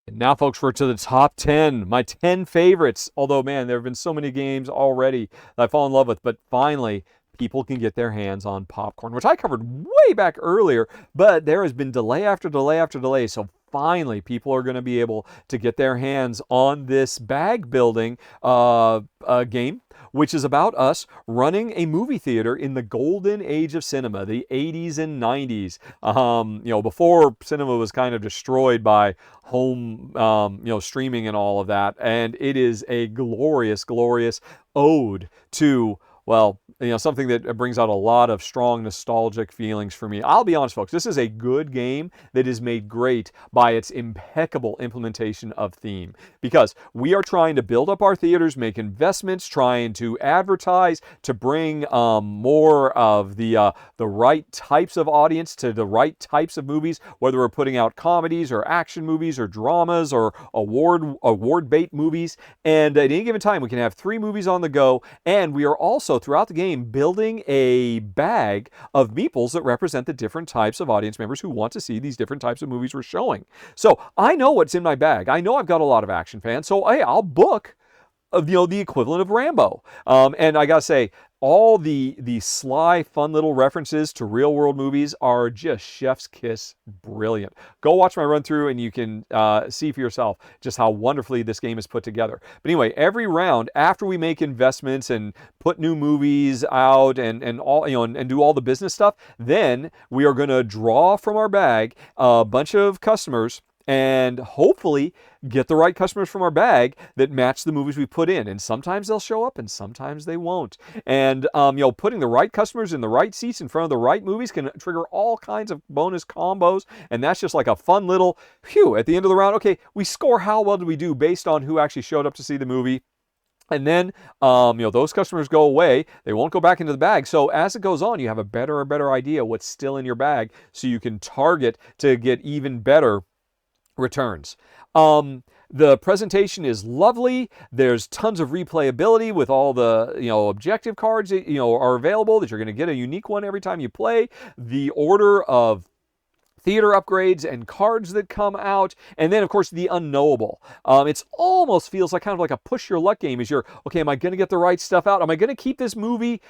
A: And now, folks, we're to the top 10, my 10 favorites. Although, man, there have been so many games already that I fall in love with, but finally, people can get their hands on popcorn, which I covered way back earlier, but there has been delay after delay after delay. So finally, people are going to be able to get their hands on this bag building game, which is about us running a movie theater in the golden age of cinema, the 80s and 90s. Before cinema was kind of destroyed by home, streaming and all of that. And it is a glorious, glorious ode to, something that brings out a lot of strong nostalgic feelings for me. I'll be honest, folks, this is a good game that is made great by its impeccable implementation of theme, because we are trying to build up our theaters, make investments, trying to advertise, to bring more of the right types of audience to the right types of movies, whether we're putting out comedies or action movies or dramas or award bait movies. And at any given time, we can have 3 movies on the go, and we are also throughout the game building a bag of meeples that represent the different types of audience members who want to see these different types of movies we're showing. So I know what's in my bag. I know I've got a lot of action fans, so hey, I'll book the equivalent of Rambo. And I gotta say, all the sly, fun little references to real world movies are just chef's kiss brilliant. Go watch my run through and you can see for yourself just how wonderfully this game is put together. But anyway, every round after we make investments and put new movies out and all, and do all the business stuff, then we are going to draw from our bag a bunch of customers and hopefully get the right customers from our bag that match the movies we put in. And sometimes they'll show up and sometimes they won't. And, putting the right customers in the right seats in front of the right movies can trigger all kinds of bonus combos. And that's just like a fun little, at the end of the round, okay, we score how well did we do based on who actually showed up to see the movie. And then, those customers go away. They won't go back into the bag. So as it goes on, you have a better and better idea what's still in your bag so you can target to get even better returns. The presentation is lovely. There's tons of replayability with all the, objective cards that, are available, that you're going to get a unique one every time you play. The order of theater upgrades and cards that come out, and then of course the unknowable. It's almost feels like kind of like a push your luck game. As you're, okay, am I going to get the right stuff out? Am I going to keep this movie?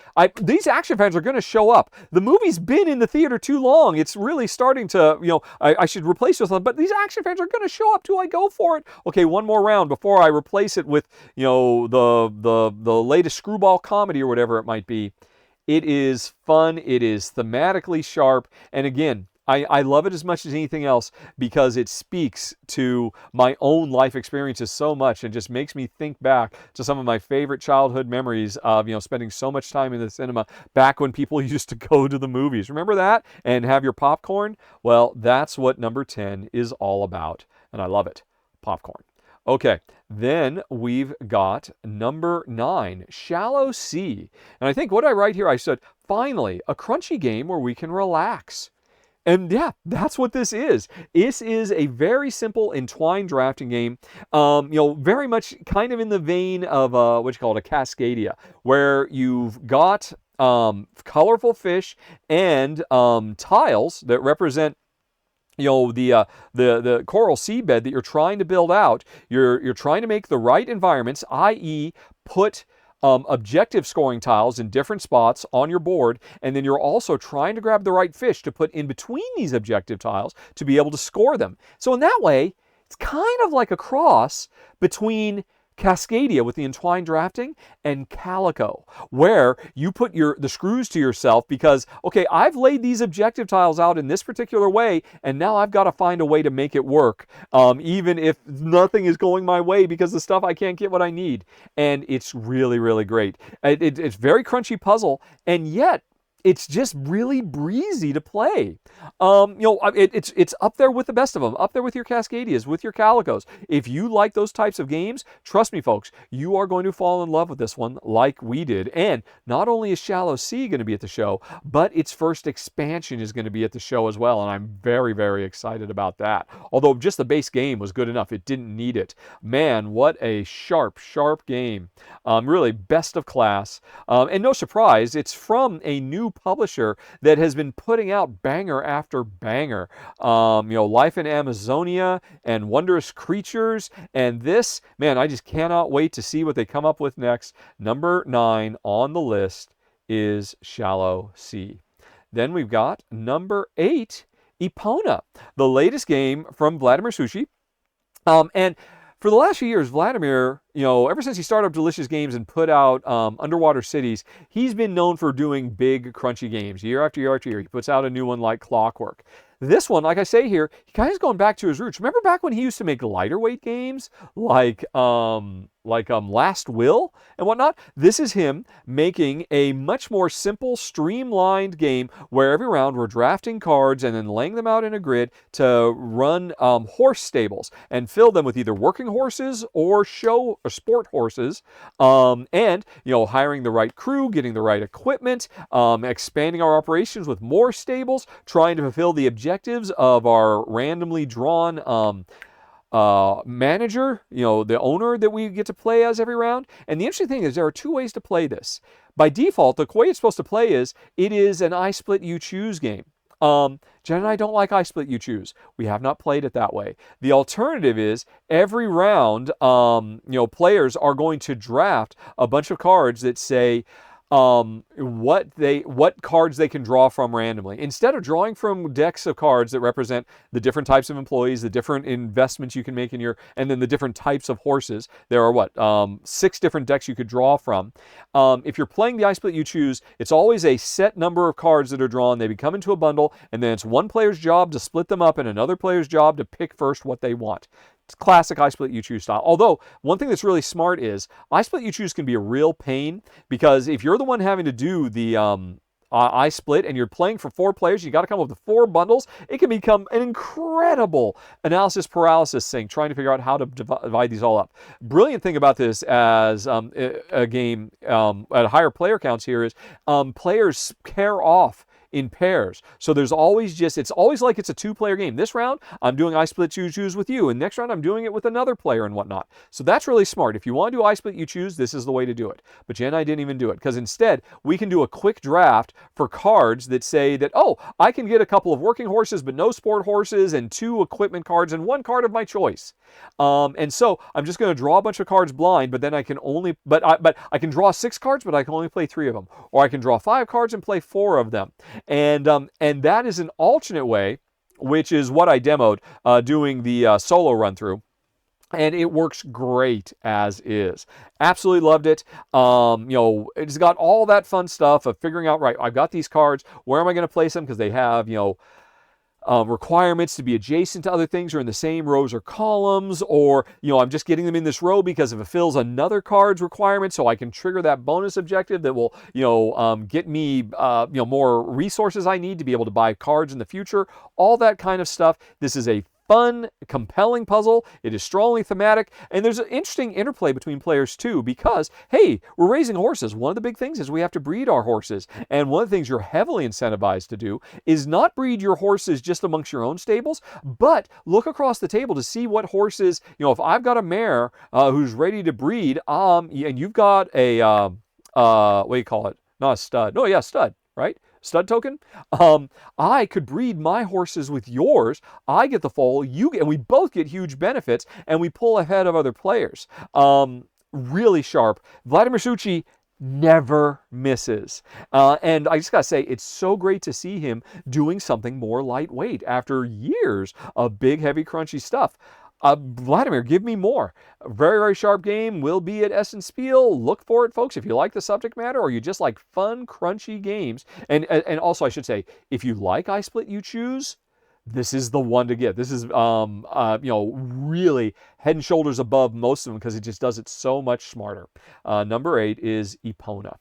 A: These action fans are going to show up. The movie's been in the theater too long. It's really starting to, I should replace this one, but these action fans are going to show up. Do I go for it? Okay, one more round before I replace it with, the latest screwball comedy or whatever it might be. It is fun. It is thematically sharp. And again, I love it as much as anything else because it speaks to my own life experiences so much and just makes me think back to some of my favorite childhood memories of, spending so much time in the cinema back when people used to go to the movies. Remember that? And have your popcorn? Well, that's what number 10 is all about. And I love it. Popcorn. Okay, then we've got number 9, Shallow Sea. And I think what I write here, I said, finally, a crunchy game where we can relax. And yeah, that's what this is. This is a very simple entwined drafting game, very much kind of in the vein of what you call it, a Cascadia, where you've got colorful fish and tiles that represent the coral seabed that you're trying to build out. You're trying to make the right environments, i.e. put objective scoring tiles in different spots on your board, and then you're also trying to grab the right fish to put in between these objective tiles to be able to score them. So in that way, it's kind of like a cross between Cascadia with the entwined drafting and Calico, where you put the screws to yourself because, okay, I've laid these objective tiles out in this particular way, and now I've got to find a way to make it work, even if nothing is going my way because the stuff I can't get what I need. And it's really, really great. It's very crunchy puzzle, and yet it's just really breezy to play. It's up there with the best of them, up there with your Cascadias, with your Calicos. If you like those types of games, trust me, folks, you are going to fall in love with this one like we did. And not only is Shallow Sea going to be at the show, but its first expansion is going to be at the show as well. And I'm very, very excited about that. Although just the base game was good enough, it didn't need it. Man, what a sharp, sharp game. Really best of class. And no surprise, it's from a new publisher that has been putting out banger after banger. Life in Amazonia and Wondrous Creatures. And this, man, I just cannot wait to see what they come up with next. Number 9 on the list is Shallow Sea. Then we've got number 8, Epona, the latest game from Vladimir Sushi. And for the last few years, Vladimir, ever since he started up Delicious Games and put out Underwater Cities, he's been known for doing big, crunchy games year after year after year. He puts out a new one like clockwork. This one, like I say here, he kind of is going back to his roots. Remember back when he used to make lighter weight games like Last Will and whatnot? This is him making a much more simple, streamlined game where every round we're drafting cards and then laying them out in a grid to run horse stables and fill them with either working horses or show or sport horses, and hiring the right crew, getting the right equipment, expanding our operations with more stables, trying to fulfill the objectives of our randomly drawn manager, the owner that we get to play as every round. And the interesting thing is there are 2 ways to play this. By default, the way it's supposed to play is it is an I Split You Choose game. Jen and I don't like I Split You Choose. We have not played it that way. The alternative is every round, players are going to draft a bunch of cards that say what cards they can draw from randomly. Instead of drawing from decks of cards that represent the different types of employees, the different investments you can make and then the different types of horses, there are 6 different decks you could draw from. If you're playing the I Split You Choose, it's always a set number of cards that are drawn. They become into a bundle, and then it's one player's job to split them up and another player's job to pick first what they want. It's classic I Split You Choose style. Although, one thing that's really smart is I Split You Choose can be a real pain because if you're the one having to do the I Split and you're playing for 4 players, you got to come up with 4 bundles, it can become an incredible analysis paralysis thing trying to figure out how to divide these all up. Brilliant thing about this as a game at higher player counts here is players pair off in pairs. So there's always it's always like it's a 2-player game. This round, I'm doing I Split You Choose with you, and next round, I'm doing it with another player and whatnot. So that's really smart. If you want to do I Split You Choose, this is the way to do it. But Jen and I didn't even do it, because instead, we can do a quick draft for cards that say that, oh, I can get a couple of working horses, but no sport horses, and 2 equipment cards, and 1 card of my choice. And so I'm just going to draw a bunch of cards blind, but then I can only, but I can draw 6 cards, but I can only play 3 of them. Or I can draw 5 cards and play 4 of them. And that is an alternate way, which is what I demoed doing the solo run through. And it works great as is. Absolutely loved it. It's got all that fun stuff of figuring out, right, I've got these cards. Where am I going to place them? Because they have, requirements to be adjacent to other things or in the same rows or columns, or I'm just getting them in this row because it fulfills another card's requirement, so I can trigger that bonus objective that will get me more resources I need to be able to buy cards in the future. All that kind of stuff. This is a fun, compelling puzzle. It is strongly thematic, and there's an interesting interplay between players too, because, hey, we're raising horses. One of the big things is we have to breed our horses, and one of the things you're heavily incentivized to do is not breed your horses just amongst your own stables, but look across the table to see what horses, if I've got a mare who's ready to breed, and you've got a, what do you call it? Not a stud. No, yeah, stud, right? Stud token. I could breed my horses with yours. I get the foal, you get, and we both get huge benefits, and we pull ahead of other players. Really sharp. Vladimir Suchy never misses. And I just gotta say, it's so great to see him doing something more lightweight after years of big, heavy, crunchy stuff. Vladimir, give me more. A very, very sharp game. Will be at Essen Spiel. Look for it, folks, if you like the subject matter or you just like fun, crunchy games. And also, I should say, if you like I Split You Choose, this is the one to get. This is, really head and shoulders above most of them because it just does it so much smarter. Number 8 is Epona.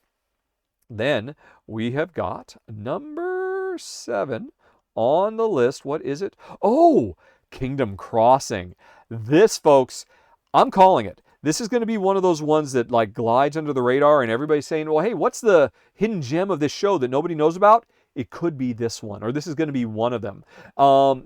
A: Then we have got number 7 on the list. What is it? Oh, Kingdom Crossing. This, folks, I'm calling it. This is going to be one of those ones that like glides under the radar and everybody's saying, well, hey, what's the hidden gem of this show that nobody knows about? It could be this one, or this is going to be one of them,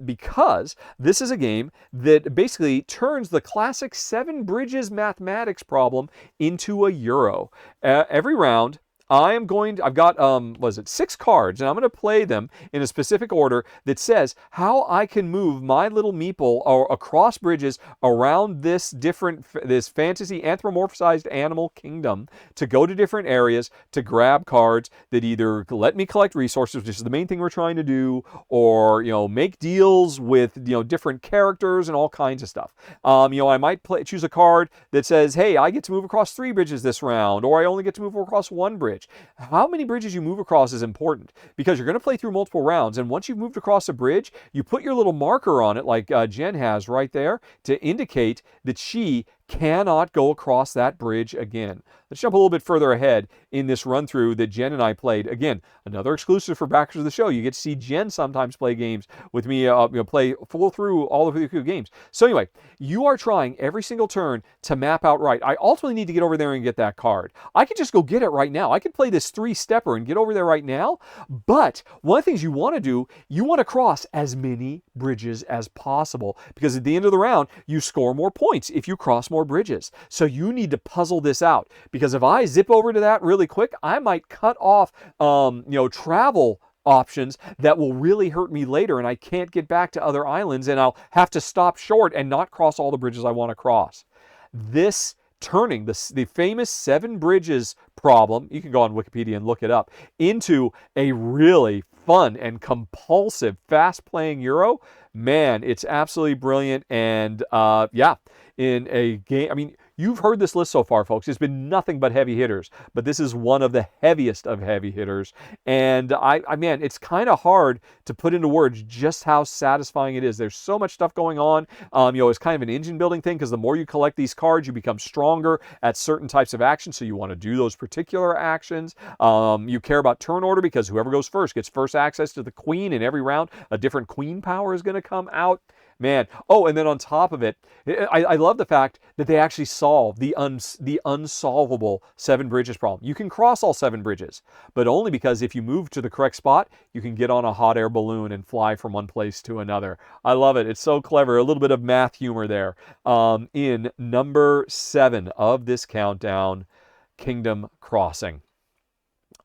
A: because this is a game that basically turns the classic 7 bridges mathematics problem into a Euro. Every round, I've got, 6 cards, and I'm going to play them in a specific order that says how I can move my little meeple across bridges around this fantasy anthropomorphized animal kingdom to go to different areas to grab cards that either let me collect resources, which is the main thing we're trying to do, or, make deals with, different characters and all kinds of stuff. I might choose a card that says, hey, I get to move across 3 bridges this round, or I only get to move across 1 bridge. How many bridges you move across is important because you're going to play through multiple rounds, and once you've moved across a bridge, you put your little marker on it like Jen has right there to indicate that she cannot go across that bridge again. Let's jump a little bit further ahead in this run-through that Jen and I played. Again, another exclusive for backers of the show. You get to see Jen sometimes play games with me, play full through all of the games. So anyway, you are trying every single turn to map out right. I ultimately need to get over there and get that card. I could just go get it right now. I could play this 3-stepper and get over there right now, but one of the things you want to do, you want to cross as many bridges as possible because at the end of the round, you score more points if you cross more bridges. So you need to puzzle this out because if I zip over to that really quick, I might cut off, travel options that will really hurt me later and I can't get back to other islands and I'll have to stop short and not cross all the bridges I want to cross. This turning the famous 7 bridges problem, you can go on Wikipedia and look it up, into a really fun and compulsive fast-playing Euro, man, it's absolutely brilliant. And in a game, you've heard this list so far, folks. It's been nothing but heavy hitters, but this is one of the heaviest of heavy hitters. And man, it's kind of hard to put into words just how satisfying it is. There's so much stuff going on. It's kind of an engine building thing because the more you collect these cards, you become stronger at certain types of actions. So you want to do those particular actions. You care about turn order because whoever goes first gets first access to the queen in every round. A different queen power is going to come out. Man. Oh, and then on top of it, I love the fact that they actually solve the unsolvable 7 bridges problem. You can cross all 7 bridges, but only because if you move to the correct spot, you can get on a hot air balloon and fly from one place to another. I love it. It's so clever. A little bit of math humor there. In number 7 of this countdown, Kingdom Crossing.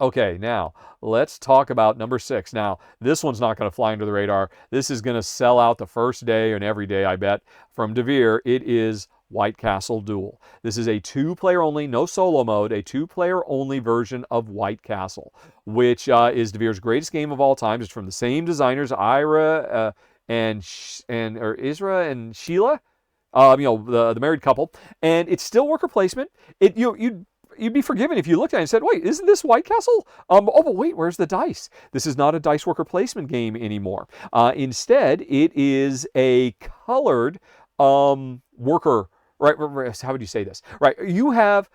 A: Okay, now let's talk about number 6. Now, this one's not going to fly under the radar. This is going to sell out the first day and every day, I bet. From DeVere, it is White Castle Duel. This is a 2-player only, no solo mode, a 2-player only version of White Castle, which is DeVere's greatest game of all time. It's from the same designers, Isra and Sheila, the married couple, and it's still worker placement. you'd be forgiven if you looked at it and said, wait, isn't this White Castle? Oh, but wait, where's the dice? This is not a dice worker placement game anymore. Instead, it is a colored worker, right? How would you say this? Right, you have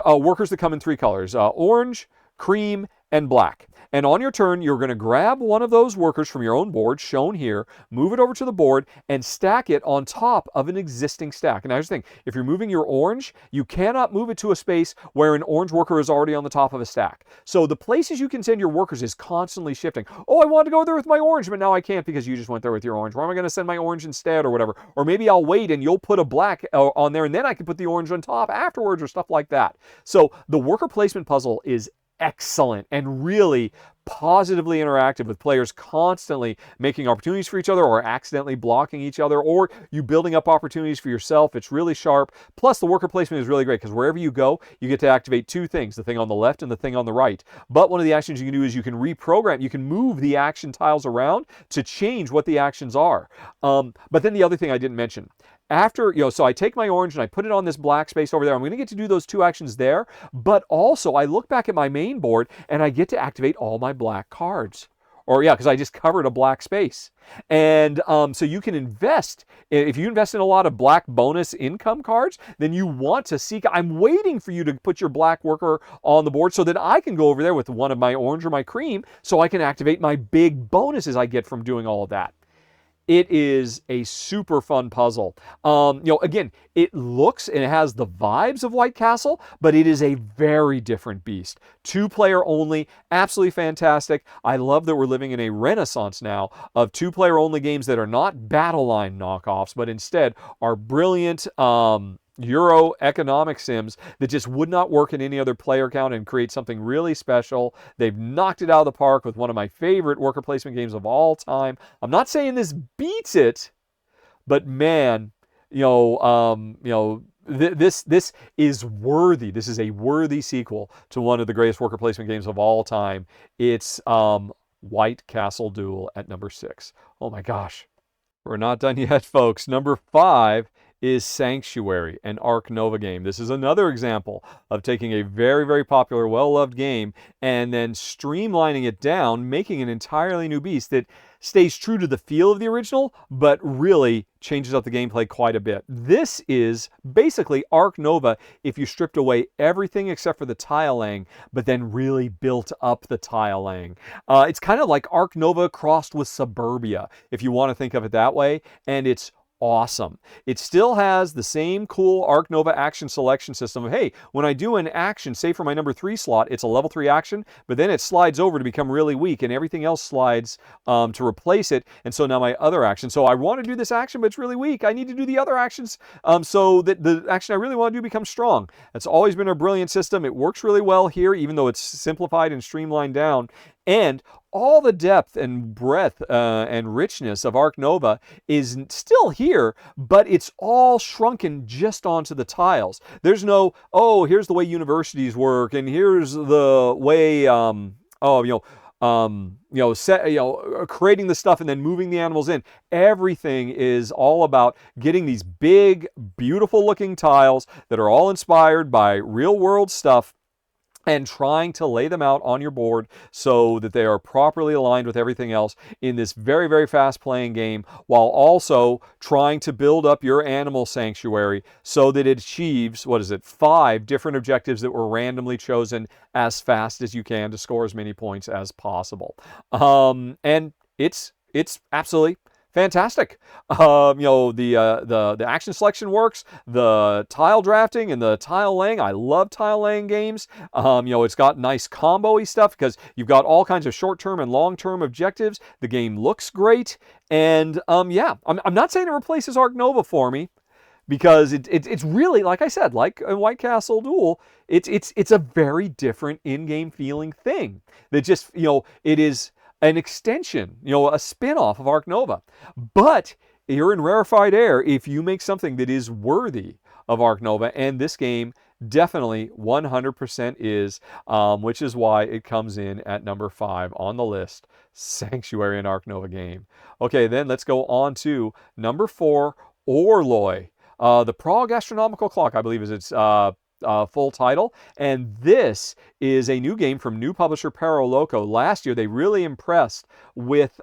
A: workers that come in 3 colors, orange, cream, and black. And on your turn, you're going to grab one of those workers from your own board, shown here, move it over to the board, and stack it on top of an existing stack. And now here's the thing. If you're moving your orange, you cannot move it to a space where an orange worker is already on the top of a stack. So the places you can send your workers is constantly shifting. Oh, I wanted to go there with my orange, but now I can't because you just went there with your orange. Where am I going to send my orange instead or whatever? Or maybe I'll wait and you'll put a black on there, and then I can put the orange on top afterwards or stuff like that. So the worker placement puzzle is excellent and really positively interactive, with players constantly making opportunities for each other or accidentally blocking each other, or you building up opportunities for yourself. It's really sharp. Plus, the worker placement is really great because wherever you go, you get to activate 2 things, the thing on the left and the thing on the right. But one of the actions you can do is you can reprogram, you can move the action tiles around to change what the actions are. But then the other thing I didn't mention, after, so I take my orange and I put it on this black space over there. I'm going to get to do those 2 actions there, but also I look back at my main board and I get to activate all my black cards. Or yeah, because I just covered a black space. And so you can invest. If you invest in a lot of black bonus income cards, then you want to seek. I'm waiting for you to put your black worker on the board so that I can go over there with one of my orange or my cream so I can activate my big bonuses I get from doing all of that. It is a super fun puzzle. Again, it looks and it has the vibes of White Castle, but it is a very different beast. 2-player only, absolutely fantastic. I love that we're living in a renaissance now of 2-player only games that are not battle line knockoffs, but instead are brilliant Euro economic sims that just would not work in any other player count and create something really special. They've knocked it out of the park with one of my favorite worker placement games of all time. I'm not saying this beats it, but man, this is worthy. This is a worthy sequel to one of the greatest worker placement games of all time. It's White Castle Duel at number 6. Oh my gosh. We're not done yet, folks. Number 5 is Sanctuary, an Arc Nova game. This is another example of taking a very, very popular, well-loved game and then streamlining it down, making an entirely new beast that stays true to the feel of the original, but really changes up the gameplay quite a bit. This is basically Arc Nova if you stripped away everything except for the tile laying, but then really built up the tile laying. It's kind of like Arc Nova crossed with Suburbia, if you want to think of it that way, and it's awesome. It still has the same cool Arc Nova action selection system of, hey, when I do an action, say for my number 3 slot, it's a level 3 action, but then it slides over to become really weak and everything else slides to replace it. And so now my other action, so I want to do this action, but it's really weak. I need to do the other actions so that the action I really want to do becomes strong. It's always been a brilliant system. It works really well here, even though it's simplified and streamlined down. And all the depth and breadth and richness of Arc Nova is still here, but it's all shrunken just onto the tiles. There's no, oh, here's the way universities work, and here's the way, creating the stuff and then moving the animals in. Everything is all about getting these big, beautiful-looking tiles that are all inspired by real-world stuff and trying to lay them out on your board so that they are properly aligned with everything else in this very, very fast-playing game, while also trying to build up your animal sanctuary so that it achieves, 5 different objectives that were randomly chosen as fast as you can to score as many points as possible. And it's absolutely fantastic. The action selection works, the tile drafting and the tile laying. I love tile laying games. It's got nice combo-y stuff because you've got all kinds of short-term and long-term objectives. The game looks great. And I'm not saying it replaces Arc Nova for me, because it's really, like I said, like a White Castle Duel, it's a very different in-game feeling thing. That just, it is an extension, a spin-off of Arc Nova. But you're in rarefied air if you make something that is worthy of Arc Nova, and this game definitely 100% is, which is why it comes in at number 5 on the list, Sanctuary, an Arc Nova game. Okay, then let's go on to number 4, Orloj. The Prague Astronomical Clock, I believe, is its full title. And this is a new game from new publisher Perro Loco. Last year, they really impressed with...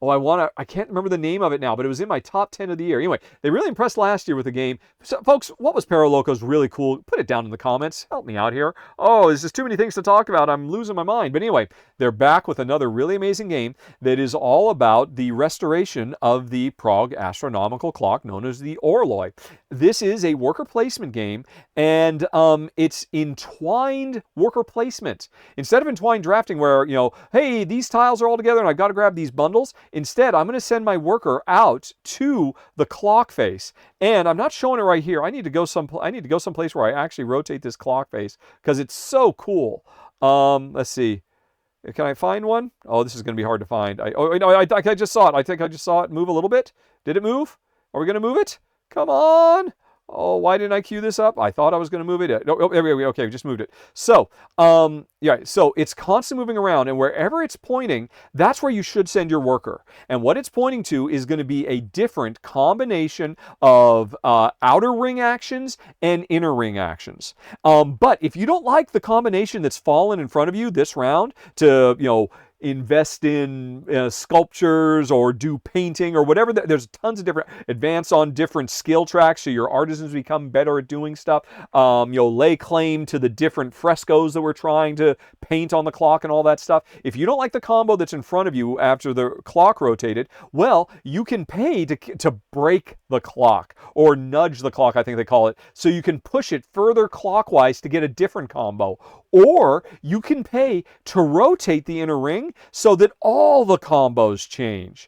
A: I can't remember the name of it now, but it was in my top 10 of the year. Anyway, they really impressed last year with the game. So, folks, what was Perro Loco's really cool? Put it down in the comments. Help me out here. Oh, there's just too many things to talk about. I'm losing my mind. But anyway, they're back with another really amazing game that is all about the restoration of the Prague astronomical clock known as the Orloj. This is a worker placement game, and it's entwined worker placement. Instead of entwined drafting where, hey, these tiles are all together and I've got to grab these bundles, instead, I'm going to send my worker out to the clock face. And I'm not showing it right here. I need to go someplace where I actually rotate this clock face because it's so cool. Let's see. Can I find one? Oh, this is going to be hard to find. I just saw it. I think I just saw it move a little bit. Did it move? Are we going to move it? Come on. Oh, why didn't I queue this up? I thought I was going to move it. Okay, we just moved it. So, so it's constantly moving around, and wherever it's pointing, that's where you should send your worker. And what it's pointing to is going to be a different combination of outer ring actions and inner ring actions. But if you don't like the combination that's fallen in front of you this round to, invest in sculptures or do painting or whatever. There's tons of different, advance on different skill tracks so your artisans become better at doing stuff. Lay claim to the different frescoes that we're trying to paint on the clock and all that stuff. If you don't like the combo that's in front of you after the clock rotated, well, you can pay to break the clock or nudge the clock, I think they call it, so you can push it further clockwise to get a different combo. Or you can pay to rotate the inner ring so that all the combos change.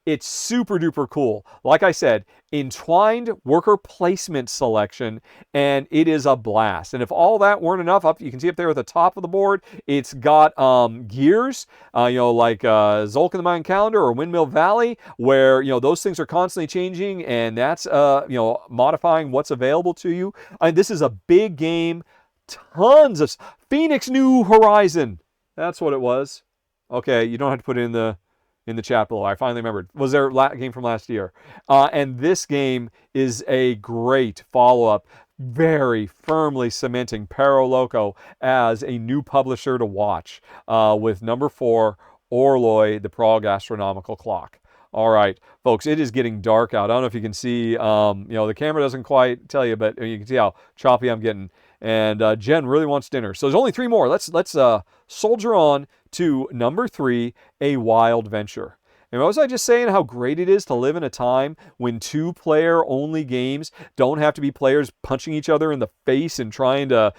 A: It's super duper cool. Like I said, entwined worker placement selection, and it is a blast. And if all that weren't enough, you can see up there at the top of the board, it's got gears, like Zolk in the Mayan calendar or Windmill Valley, where those things are constantly changing, and that's modifying what's available to you. This is a big game. Tons of Phoenix New Horizon. That's what it was. Okay, you don't have to put it in the chat below. I finally remembered. Was their game from last year. And this game is a great follow-up, very firmly cementing Perro Loco as a new publisher to watch with number 4, Orloj, the Prague astronomical clock. All right, folks, it is getting dark out. I don't know if you can see, the camera doesn't quite tell you, but you can see how choppy I'm getting. And Jen really wants dinner. So there's only 3 more. Let's soldier on to number 3, A Wild Venture. And was I just saying how great it is to live in a time when 2-player only games don't have to be players punching each other in the face and trying to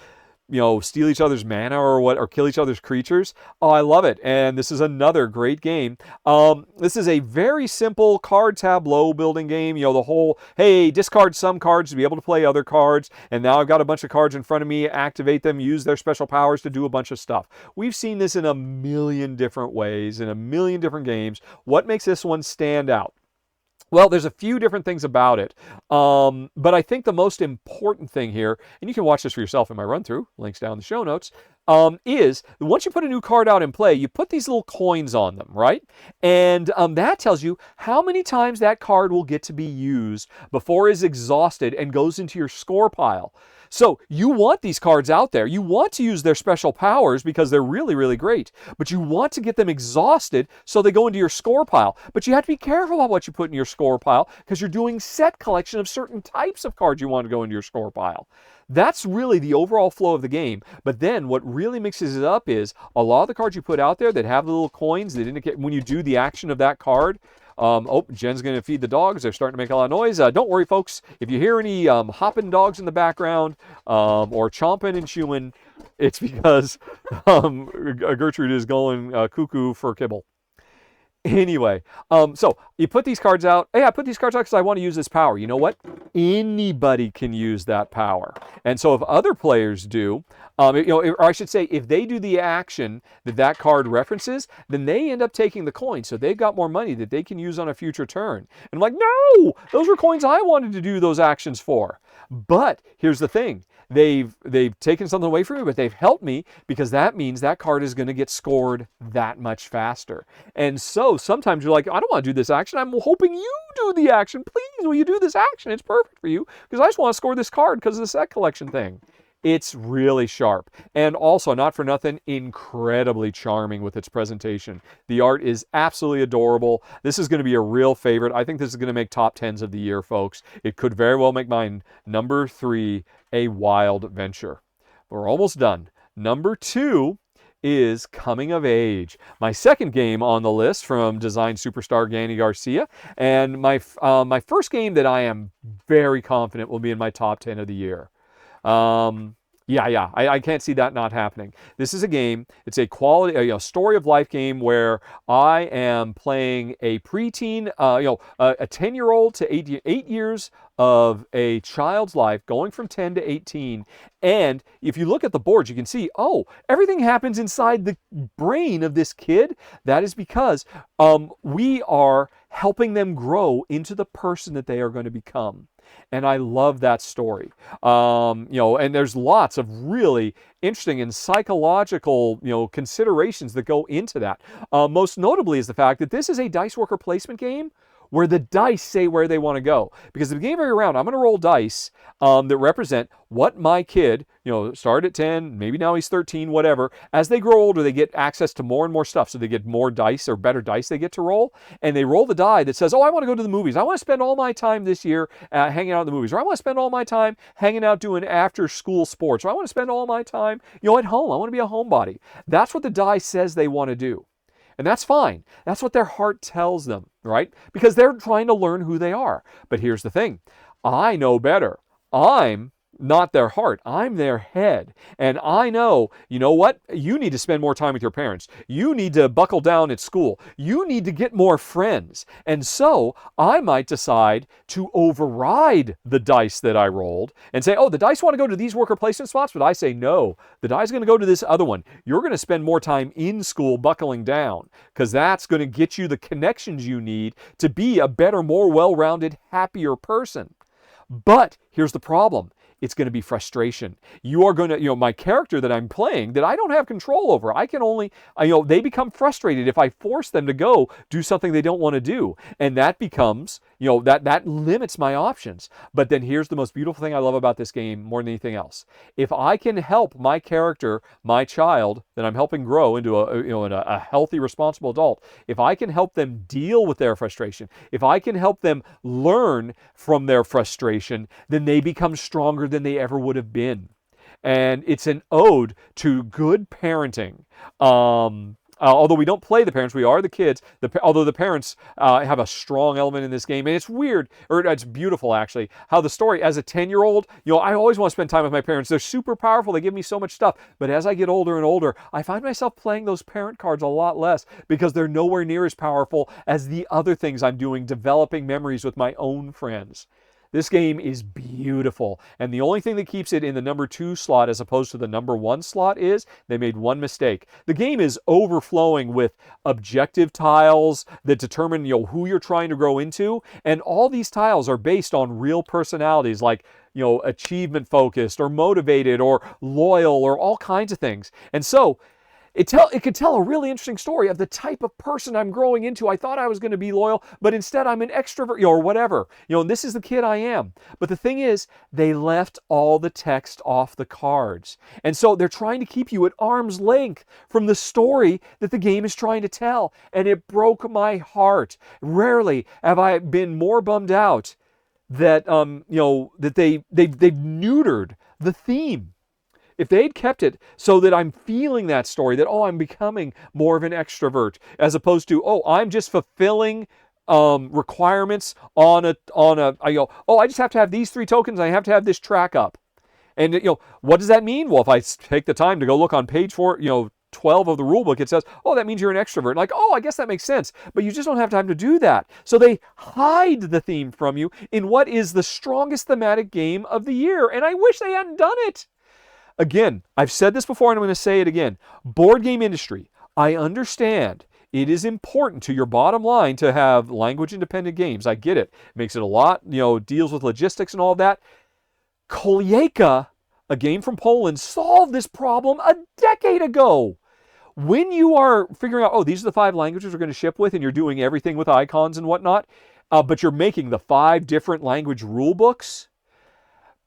A: steal each other's mana or kill each other's creatures? Oh, I love it. And this is another great game. This is a very simple card tableau building game. The whole, hey, discard some cards to be able to play other cards. And now I've got a bunch of cards in front of me, activate them, use their special powers to do a bunch of stuff. We've seen this in a million different ways, in a million different games. What makes this one stand out? Well, there's a few different things about it, but I think the most important thing here, and you can watch this for yourself in my run-through, links down in the show notes, is once you put a new card out in play, you put these little coins on them, right? And that tells you how many times that card will get to be used before it's exhausted and goes into your score pile. So you want these cards out there. You want to use their special powers because they're really, really great. But you want to get them exhausted so they go into your score pile. But you have to be careful about what you put in your score pile because you're doing set collection of certain types of cards you want to go into your score pile. That's really the overall flow of the game. But then what really mixes it up is a lot of the cards you put out there that have the little coins that indicate when you do the action of that card. Jen's going to feed the dogs. They're starting to make a lot of noise. Don't worry, folks. If you hear any hopping dogs in the background or chomping and chewing, it's because Gertrude is going cuckoo for kibble. Anyway, so you put these cards out. Hey, I put these cards out because I want to use this power. You know what? Anybody can use that power. And so if other players do, or I should say, if they do the action that card references, then they end up taking the coin. So they've got more money that they can use on a future turn. And I'm like, no, those were coins I wanted to do those actions for. But here's the thing. they've taken something away from me, but they've helped me, because that means that card is going to get scored that much faster. And so sometimes you're like, I don't want to do this action. I'm hoping you do the action. Please, will you do this action? It's perfect for you, because I just want to score this card because of the set collection thing. It's really sharp, and also, not for nothing, incredibly charming with its presentation. The art is absolutely adorable. This is going to be a real favorite. I think this is going to make top 10s of the year, folks. It could very well make mine number 3, A Wild Venture. We're almost done. Number 2 is Coming of Age, my second game on the list from design superstar Ganny Garcia, and my first game that I am very confident will be in my top 10 of the year. I can't see that not happening. This is a game, it's a quality, story of life game where I am playing a preteen, a 10-year-old to 8 years of a child's life, going from 10 to 18. And if you look at the boards, you can see, oh, everything happens inside the brain of this kid. That is because we are helping them grow into the person that they are going to become. And I love that story. And there's lots of really interesting and psychological, considerations that go into that. Most notably is the fact that this is a dice worker placement game where the dice say where they want to go. Because at the beginning of every round, I'm going to roll dice that represent what my kid, started at 10, maybe now he's 13, whatever. As they grow older, they get access to more and more stuff. So they get more dice or better dice they get to roll. And they roll the die that says, oh, I want to go to the movies. I want to spend all my time this year hanging out in the movies. Or I want to spend all my time hanging out doing after school sports. Or I want to spend all my time, at home. I want to be a homebody. That's what the die says they want to do. And that's fine. That's what their heart tells them, right? Because they're trying to learn who they are. But here's the thing. I know better. I'm not their heart. I'm their head. And I know, you know what? You need to spend more time with your parents. You need to buckle down at school. You need to get more friends. And so I might decide to override the dice that I rolled and say, oh, the dice want to go to these worker placement spots, but I say, no, the dice going to go to this other one. You're going to spend more time in school buckling down, because that's going to get you the connections you need to be a better, more well-rounded, happier person. But here's the problem. It's going to be frustration. You are going to, my character that I'm playing, that I don't have control over, I can only, they become frustrated if I force them to go do something they don't want to do. And that becomes, that limits my options. But then here's the most beautiful thing I love about this game more than anything else. If I can help my character, my child, that I'm helping grow into a healthy, responsible adult, if I can help them deal with their frustration, if I can help them learn from their frustration, then they become stronger than they ever would have been. And it's an ode to good parenting. Although we don't play the parents, we are the kids. Although the parents have a strong element in this game. And it's weird, or it's beautiful actually, how the story, as a 10-year-old, I always want to spend time with my parents. They're super powerful. They give me so much stuff. But as I get older and older, I find myself playing those parent cards a lot less, because they're nowhere near as powerful as the other things I'm doing, developing memories with my own friends. This game is beautiful, and the only thing that keeps it in the number 2 slot as opposed to the number 1 slot is they made one mistake. The game is overflowing with objective tiles that determine who you're trying to grow into, and all these tiles are based on real personalities, like achievement focused or motivated or loyal or all kinds of things. And so it could tell a really interesting story of the type of person I'm growing into. I thought I was going to be loyal, but instead I'm an extrovert, or whatever. And this is the kid I am. But the thing is, they left all the text off the cards. And so they're trying to keep you at arm's length from the story that the game is trying to tell. And it broke my heart. Rarely have I been more bummed out that that they've neutered the theme. If they'd kept it so that I'm feeling that story, that, oh, I'm becoming more of an extrovert, as opposed to, oh, I'm just fulfilling requirements on I go, oh, I just have to have these 3 tokens, I have to have this track up. And, what does that mean? Well, if I take the time to go look on page 12 of the rule book, it says, oh, that means you're an extrovert. Like, oh, I guess that makes sense. But you just don't have time to do that. So they hide the theme from you in what is the strongest thematic game of the year. And I wish they hadn't done it. Again, I've said this before and I'm going to say it again. Board game industry, I understand it is important to your bottom line to have language independent games. I get it. Makes it a lot, deals with logistics and all that. Kolyeka a game from Poland, solved this problem a decade ago. When you are figuring out, oh, these are the 5 languages we're going to ship with, and you're doing everything with icons and whatnot, but you're making the 5 different language rule books,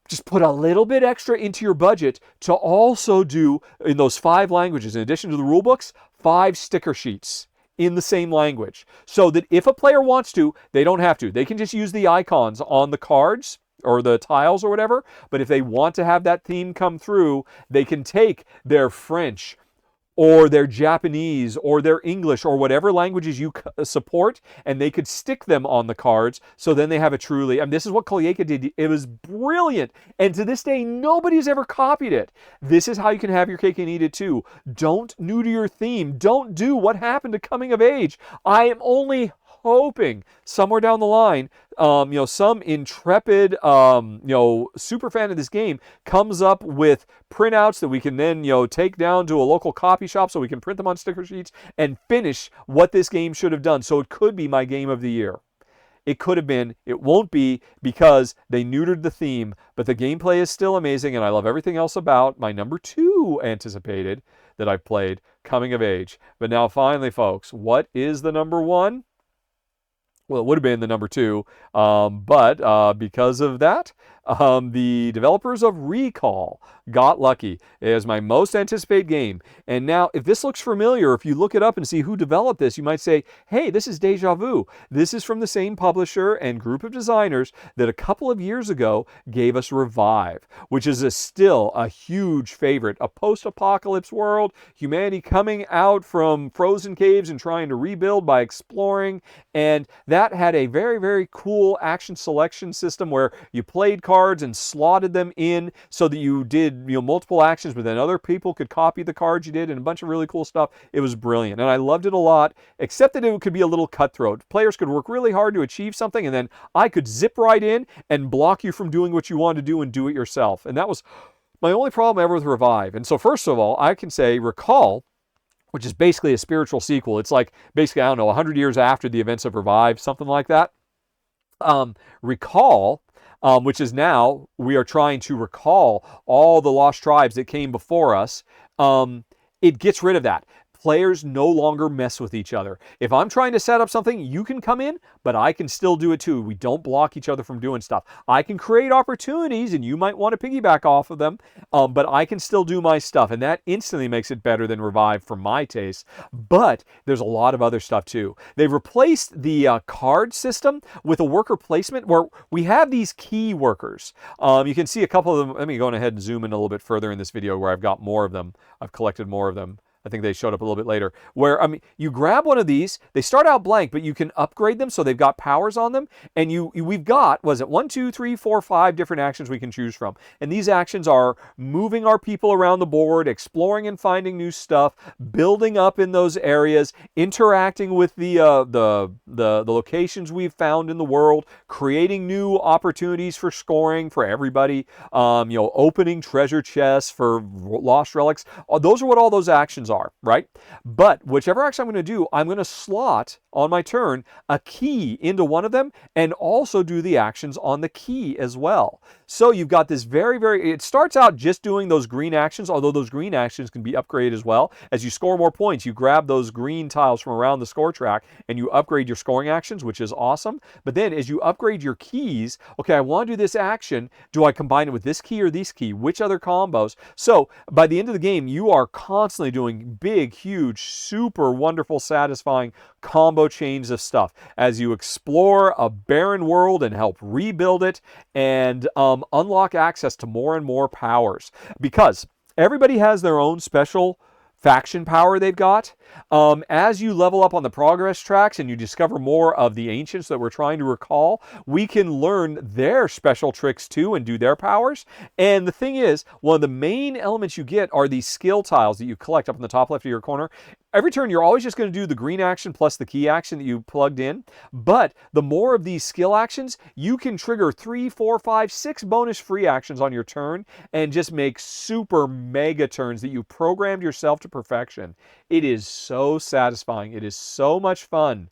A: just put a little bit extra into your budget to also do, in those 5 languages, in addition to the rule books, 5 sticker sheets in the same language. So that if a player wants to, they don't have to. They can just use the icons on the cards or the tiles or whatever. But if they want to have that theme come through, they can take their French or their Japanese or their English or whatever languages you support, and they could stick them on the cards. So then they have a truly, and this is what Kolyeka did. It was brilliant. And to this day, nobody's ever copied it. This is how you can have your cake and eat it too. Don't neuter your theme. Don't do what happened to Coming of Age. I am only hoping somewhere down the line, some intrepid, super fan of this game comes up with printouts that we can then, take down to a local copy shop so we can print them on sticker sheets and finish what this game should have done. So it could be my game of the year. It could have been. It won't be because they neutered the theme, but the gameplay is still amazing, and I love everything else about my number 2 anticipated that I've played, Coming of Age. But now finally, folks, what is the number 1? Well, it would have been the number 2, but because of that, the developers of Recall got lucky. It is my most anticipated game. And now, if this looks familiar, if you look it up and see who developed this, you might say, hey, this is Deja Vu. This is from the same publisher and group of designers that a couple of years ago gave us Revive, which is still a huge favorite. A post-apocalypse world, humanity coming out from frozen caves and trying to rebuild by exploring. And that had a very, very cool action selection system where you played cards and slotted them in so that you did multiple actions, but then other people could copy the cards you did and a bunch of really cool stuff. It was brilliant, and I loved it a lot, except that it could be a little cutthroat. Players could work really hard to achieve something, and then I could zip right in and block you from doing what you wanted to do and do it yourself. And that was my only problem ever with Revive. And so first of all, I can say Recall, which is basically a spiritual sequel. It's like basically, 100 years after the events of Revive, something like that. Recall, which is now we are trying to recall all the lost tribes that came before us. It gets rid of that. Players no longer mess with each other. If I'm trying to set up something, you can come in, but I can still do it too. We don't block each other from doing stuff. I can create opportunities, and you might want to piggyback off of them, but I can still do my stuff, and that instantly makes it better than Revive for my taste. But there's a lot of other stuff too. They've replaced the card system with a worker placement where we have these key workers. You can see a couple of them. Let me go ahead and zoom in a little bit further in this video where I've got more of them. I've collected more of them. I think they showed up a little bit later, where, you grab one of these, they start out blank, but you can upgrade them so they've got powers on them, and we've got, 1, 2, 3, 4, 5 different actions we can choose from. And these actions are moving our people around the board, exploring and finding new stuff, building up in those areas, interacting with the locations we've found in the world, creating new opportunities for scoring for everybody, opening treasure chests for lost relics. Those are what all those actions are, right? But whichever action I'm going to do, I'm going to slot on my turn a key into one of them and also do the actions on the key as well. So you've got this it starts out just doing those green actions, although those green actions can be upgraded as well. As you score more points, you grab those green tiles from around the score track and you upgrade your scoring actions, which is awesome. But then as you upgrade your keys, okay, I want to do this action. Do I combine it with this key or this key? Which other combos? So by the end of the game, you are constantly doing big, huge, super wonderful, satisfying combo chains of stuff as you explore a barren world and help rebuild it and unlock access to more and more powers, because everybody has their own special faction power they've got. As you level up on the progress tracks and you discover more of the ancients that we're trying to recall, we can learn their special tricks too and do their powers. And the thing is, one of the main elements you get are these skill tiles that you collect up in the top left of your corner. Every turn, you're always just going to do the green action plus the key action that you plugged in. But the more of these skill actions, you can trigger 3, 4, 5, 6 bonus free actions on your turn and just make super mega turns that you programmed yourself to perfection. It is so satisfying. It is so much fun.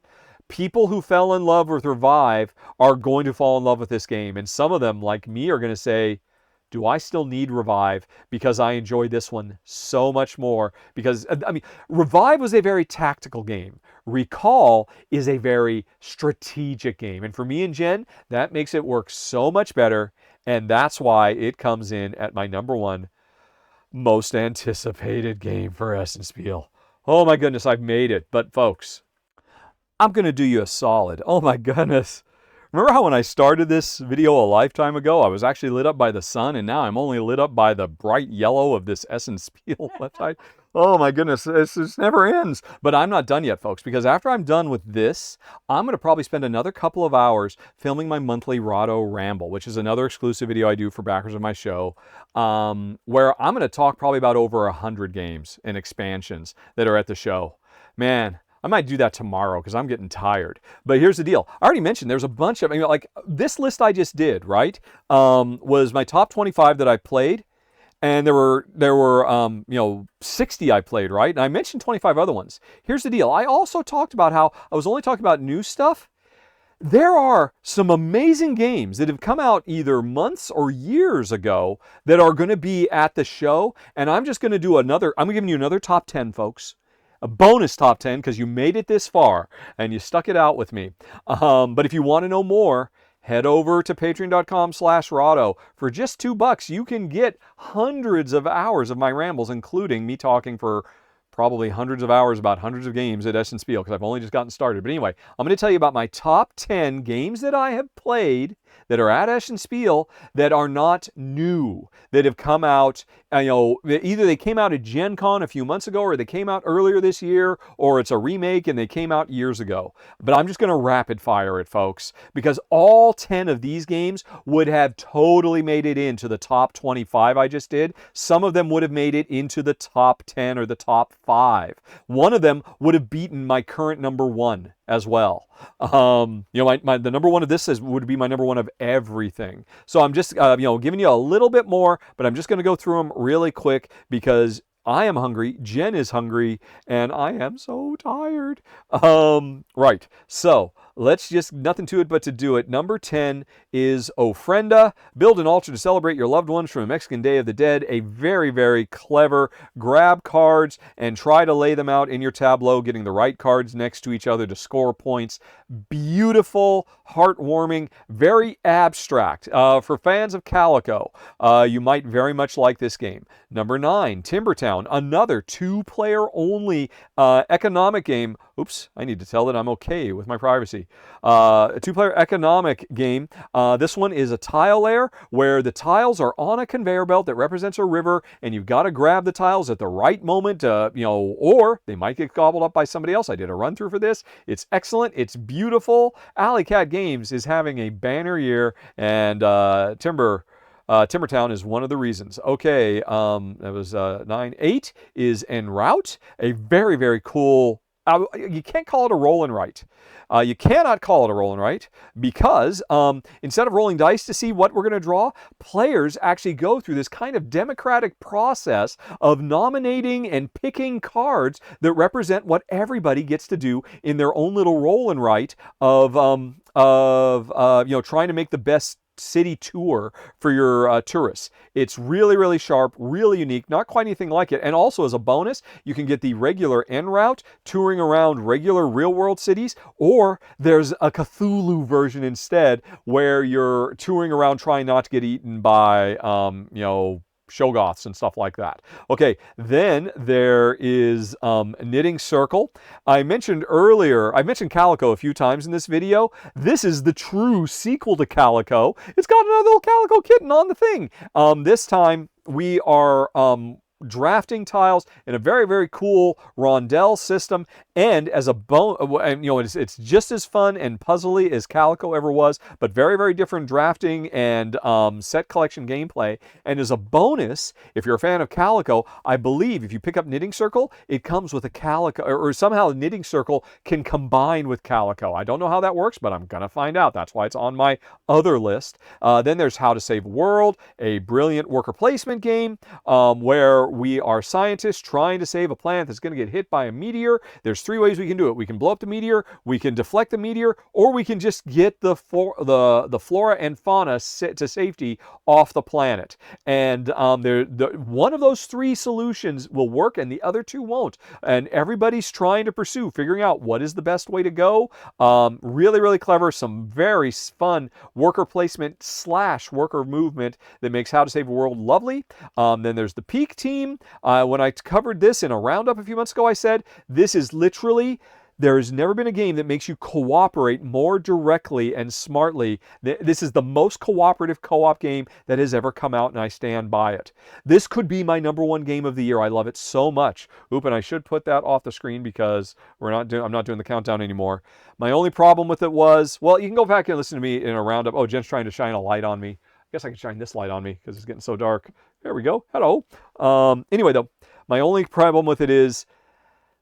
A: People who fell in love with Revive are going to fall in love with this game. And some of them, like me, are going to say, Do I still need Revive because I enjoy this one so much more? Because, I mean, Revive was a very tactical game. Recall is a very strategic game. And for me and Jen, that makes it work so much better. And that's why it comes in at my number one most anticipated game for Essen Spiel. Oh my goodness, I've made it. But folks, I'm going to do you a solid. Oh my goodness. Remember how when I started this video a lifetime ago, I was actually lit up by the sun, and now I'm only lit up by the bright yellow of this Essen Spiel website? Oh my goodness, this just never ends. But I'm not done yet, folks, because after I'm done with this, I'm going to probably spend another couple of hours filming my monthly Rahdo Ramble, which is another exclusive video I do for backers of my show, where I'm going to talk probably about over 100 games and expansions that are at the show. Man, I might do that tomorrow because I'm getting tired. But here's the deal. I already mentioned there's a bunch of, like this list I just did, right? Was my top 25 that I played. And there were 60 I played, right? And I mentioned 25 other ones. Here's the deal. I also talked about how I was only talking about new stuff. There are some amazing games that have come out either months or years ago that are going to be at the show. And I'm just going to do another, I'm giving you another top 10, folks. A bonus top 10 because you made it this far and you stuck it out with me. But if you want to know more, head over to patreon.com/Rahdo. For just $2, you can get hundreds of hours of my rambles, including me talking for probably hundreds of hours about hundreds of games at Essen Spiel because I've only just gotten started. But anyway, I'm going to tell you about my top 10 games that I have played that are at Essen Spiel that are not new, that have come out, either they came out at Gen Con a few months ago or they came out earlier this year or it's a remake and they came out years ago. But I'm just going to rapid fire it, folks, because all 10 of these games would have totally made it into the top 25 I just did. Some of them would have made it into the top 10 or the top 5. One of them would have beaten my current number one as well. The number one of this would be my number one of everything. So I'm just, giving you a little bit more, but I'm just going to go through them really quick because I am hungry, Jen is hungry, and I am so tired. Right, so let's just, nothing to it but to do it. Number 10 is Ofrenda. Build an altar to celebrate your loved ones from a Mexican Day of the Dead. A very, very clever, grab cards and try to lay them out in your tableau, getting the right cards next to each other to score points. Beautiful, heartwarming, very abstract. For fans of Calico, you might very much like this game. Number 9, Timbertown, another 2-player only economic game. Oops, I need to tell that I'm okay with my privacy. A 2-player economic game. This one is a tile layer where the tiles are on a conveyor belt that represents a river, and you've got to grab the tiles at the right moment, or they might get gobbled up by somebody else. I did a run through for this. It's excellent. It's beautiful. Alley Cat Games is having a banner year, and Timbertown is one of the reasons. Okay, that was 9. 8 is En Route, a very, very cool. You can't call it a roll and write. You cannot call it a roll and write because instead of rolling dice to see what we're going to draw, players actually go through this kind of democratic process of nominating and picking cards that represent what everybody gets to do in their own little roll and write of trying to make the best city tour for your tourists. It's really, really sharp, really unique, not quite anything like it. And also as a bonus, you can get the regular en route, touring around regular real world cities, or there's a Cthulhu version instead where you're touring around trying not to get eaten by, Shoggoths and stuff like that. Okay, then there is Knitting Circle. I mentioned Calico a few times in this video. This is the true sequel to Calico. It's got another little Calico kitten on the thing. This time we are drafting tiles in a very, very cool rondelle system, and as a it's just as fun and puzzly as Calico ever was, but very, very different drafting and set collection gameplay. And as a bonus, if you're a fan of Calico, I believe if you pick up Knitting Circle, it comes with a Calico, or somehow Knitting Circle can combine with Calico. I don't know how that works, but I'm gonna find out. That's why it's on my other list. Then there's How to Save World, a brilliant worker placement game where we are scientists trying to save a planet that's going to get hit by a meteor. There's three ways we can do it. We can blow up the meteor, we can deflect the meteor, or we can just get the flora and fauna to safety off the planet. And one of those three solutions will work and the other two won't. And everybody's trying to pursue figuring out what is the best way to go. Really, really clever. Some very fun worker placement / worker movement that makes How to Save a World lovely. Then there's the Peak team. When I covered this in a roundup a few months ago, I said this is literally, there has never been a game that makes you cooperate more directly and smartly. This is the most cooperative co-op game that has ever come out, and I stand by it. This could be my #1 game of the year. I love it so much. Oop, and I should put that off the screen because I'm not doing the countdown anymore. My only problem with it was, well, you can go back and listen to me in a roundup. Oh, Jen's trying to shine a light on me. I guess I can shine this light on me because it's getting so dark. There we go. Hello. Anyway, though, my only problem with it is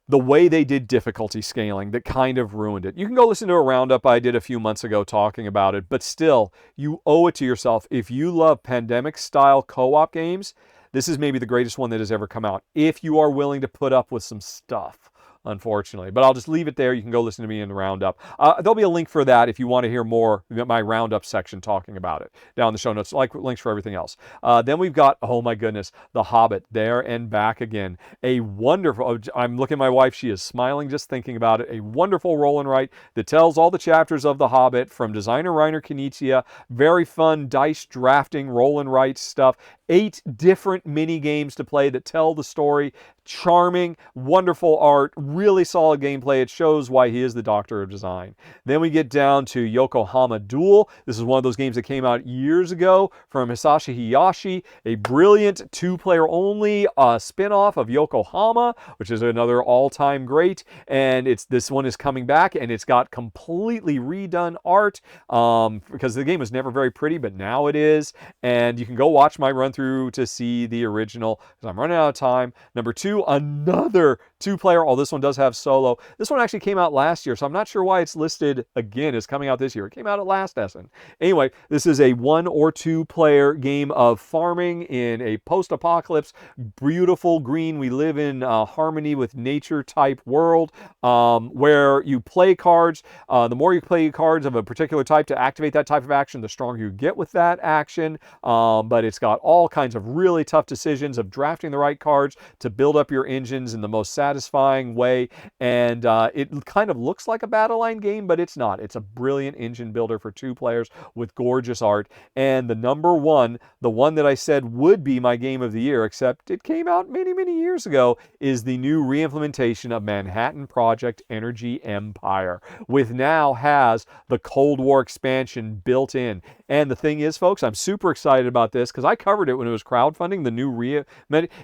A: the way they did difficulty scaling that kind of ruined it. You can go listen to a roundup I did a few months ago talking about it, but still, you owe it to yourself. If you love pandemic-style co-op games, this is maybe the greatest one that has ever come out, if you are willing to put up with some stuff, unfortunately. But I'll just leave it there. You can go listen to me in the roundup. There'll be a link for that if you want to hear more, my roundup section talking about it down in the show notes, like links for everything else. Then we've got, oh my goodness, The Hobbit, there and back again. A wonderful, I'm looking at my wife, she is smiling just thinking about it. A wonderful roll and write that tells all the chapters of The Hobbit from designer Reiner Knizia. Very fun dice drafting, roll and write stuff. 8 different mini games to play that tell the story. Charming, wonderful art, really solid gameplay. It shows why he is the doctor of design. Then we get down to Yokohama Duel. This is one of those games that came out years ago from Hisashi Hayashi, a brilliant 2-player only spin-off of Yokohama, which is another all-time great. And this one is coming back, and it's got completely redone art because the game was never very pretty, but now it is. And you can go watch my run-through to see the original because I'm running out of time. Number 2, another 2-player. Oh, this one does have solo. This one actually came out last year, so I'm not sure why it's listed again as coming out this year. It came out at last Essen. Anyway, this is a 1 or 2-player game of farming in a post-apocalypse, beautiful green, we live in harmony with nature type world where you play cards. The more you play cards of a particular type to activate that type of action, the stronger you get with that action. But it's got all kinds of really tough decisions of drafting the right cards to build up your engines in the most satisfying way. And it kind of looks like a battle line game, but it's not. It's a brilliant engine builder for 2 players with gorgeous art. And the #1, the one that I said would be my game of the year, except it came out many, many years ago, is the new reimplementation of Manhattan Project Energy Empire, with now has the Cold War expansion built in. And the thing is, folks, I'm super excited about this because I covered it when it was crowdfunding, the new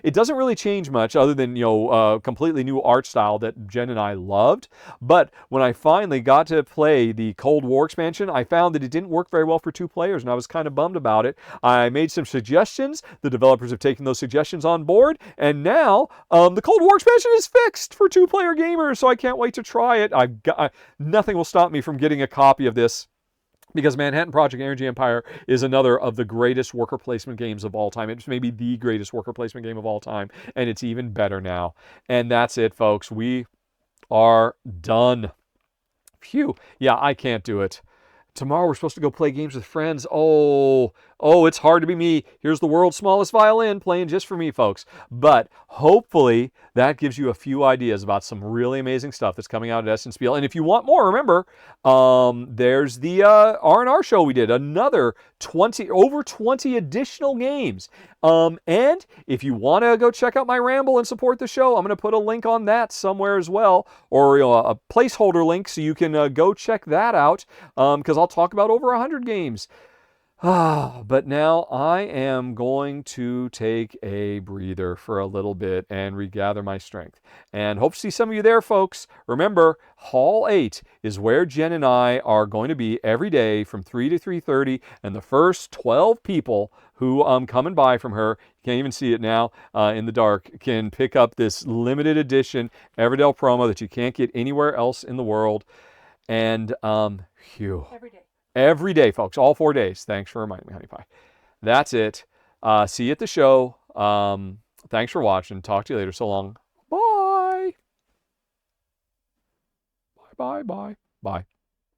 A: it doesn't really change much other than, completely new art style that Jen and I loved. But when I finally got to play the Cold War expansion, I found that it didn't work very well for 2 players, and I was kind of bummed about it. I made some suggestions. The developers have taken those suggestions on board, and now the Cold War expansion is fixed for 2-player gamers, so I can't wait to try it. Nothing will stop me from getting a copy of this, because Manhattan Project Energy Empire is another of the greatest worker placement games of all time. It's maybe the greatest worker placement game of all time, and it's even better now. And that's it, folks. We are done. Phew. Yeah, I can't do it. Tomorrow we're supposed to go play games with friends. Oh, it's hard to be me. Here's the world's smallest violin playing just for me, folks. But hopefully that gives you a few ideas about some really amazing stuff that's coming out at Essen Spiel. And if you want more, remember, there's the R&R show we did. Another over 20 additional games. And if you want to go check out my ramble and support the show, I'm going to put a link on that somewhere as well, or a placeholder link so you can go check that out, because I'll talk about over 100 games. But now I am going to take a breather for a little bit and regather my strength. And hope to see some of you there, folks. Remember, Hall 8 is where Jen and I are going to be every day from 3 to 3:30. And the first 12 people who coming by from her, you can't even see it now in the dark, can pick up this limited edition Everdell promo that you can't get anywhere else in the world. And, phew. Every day, folks. All 4 days. Thanks for reminding me, Honey Pie. That's it. See you at the show. Thanks for watching. Talk to you later. So long. Bye. Bye, bye, bye, bye.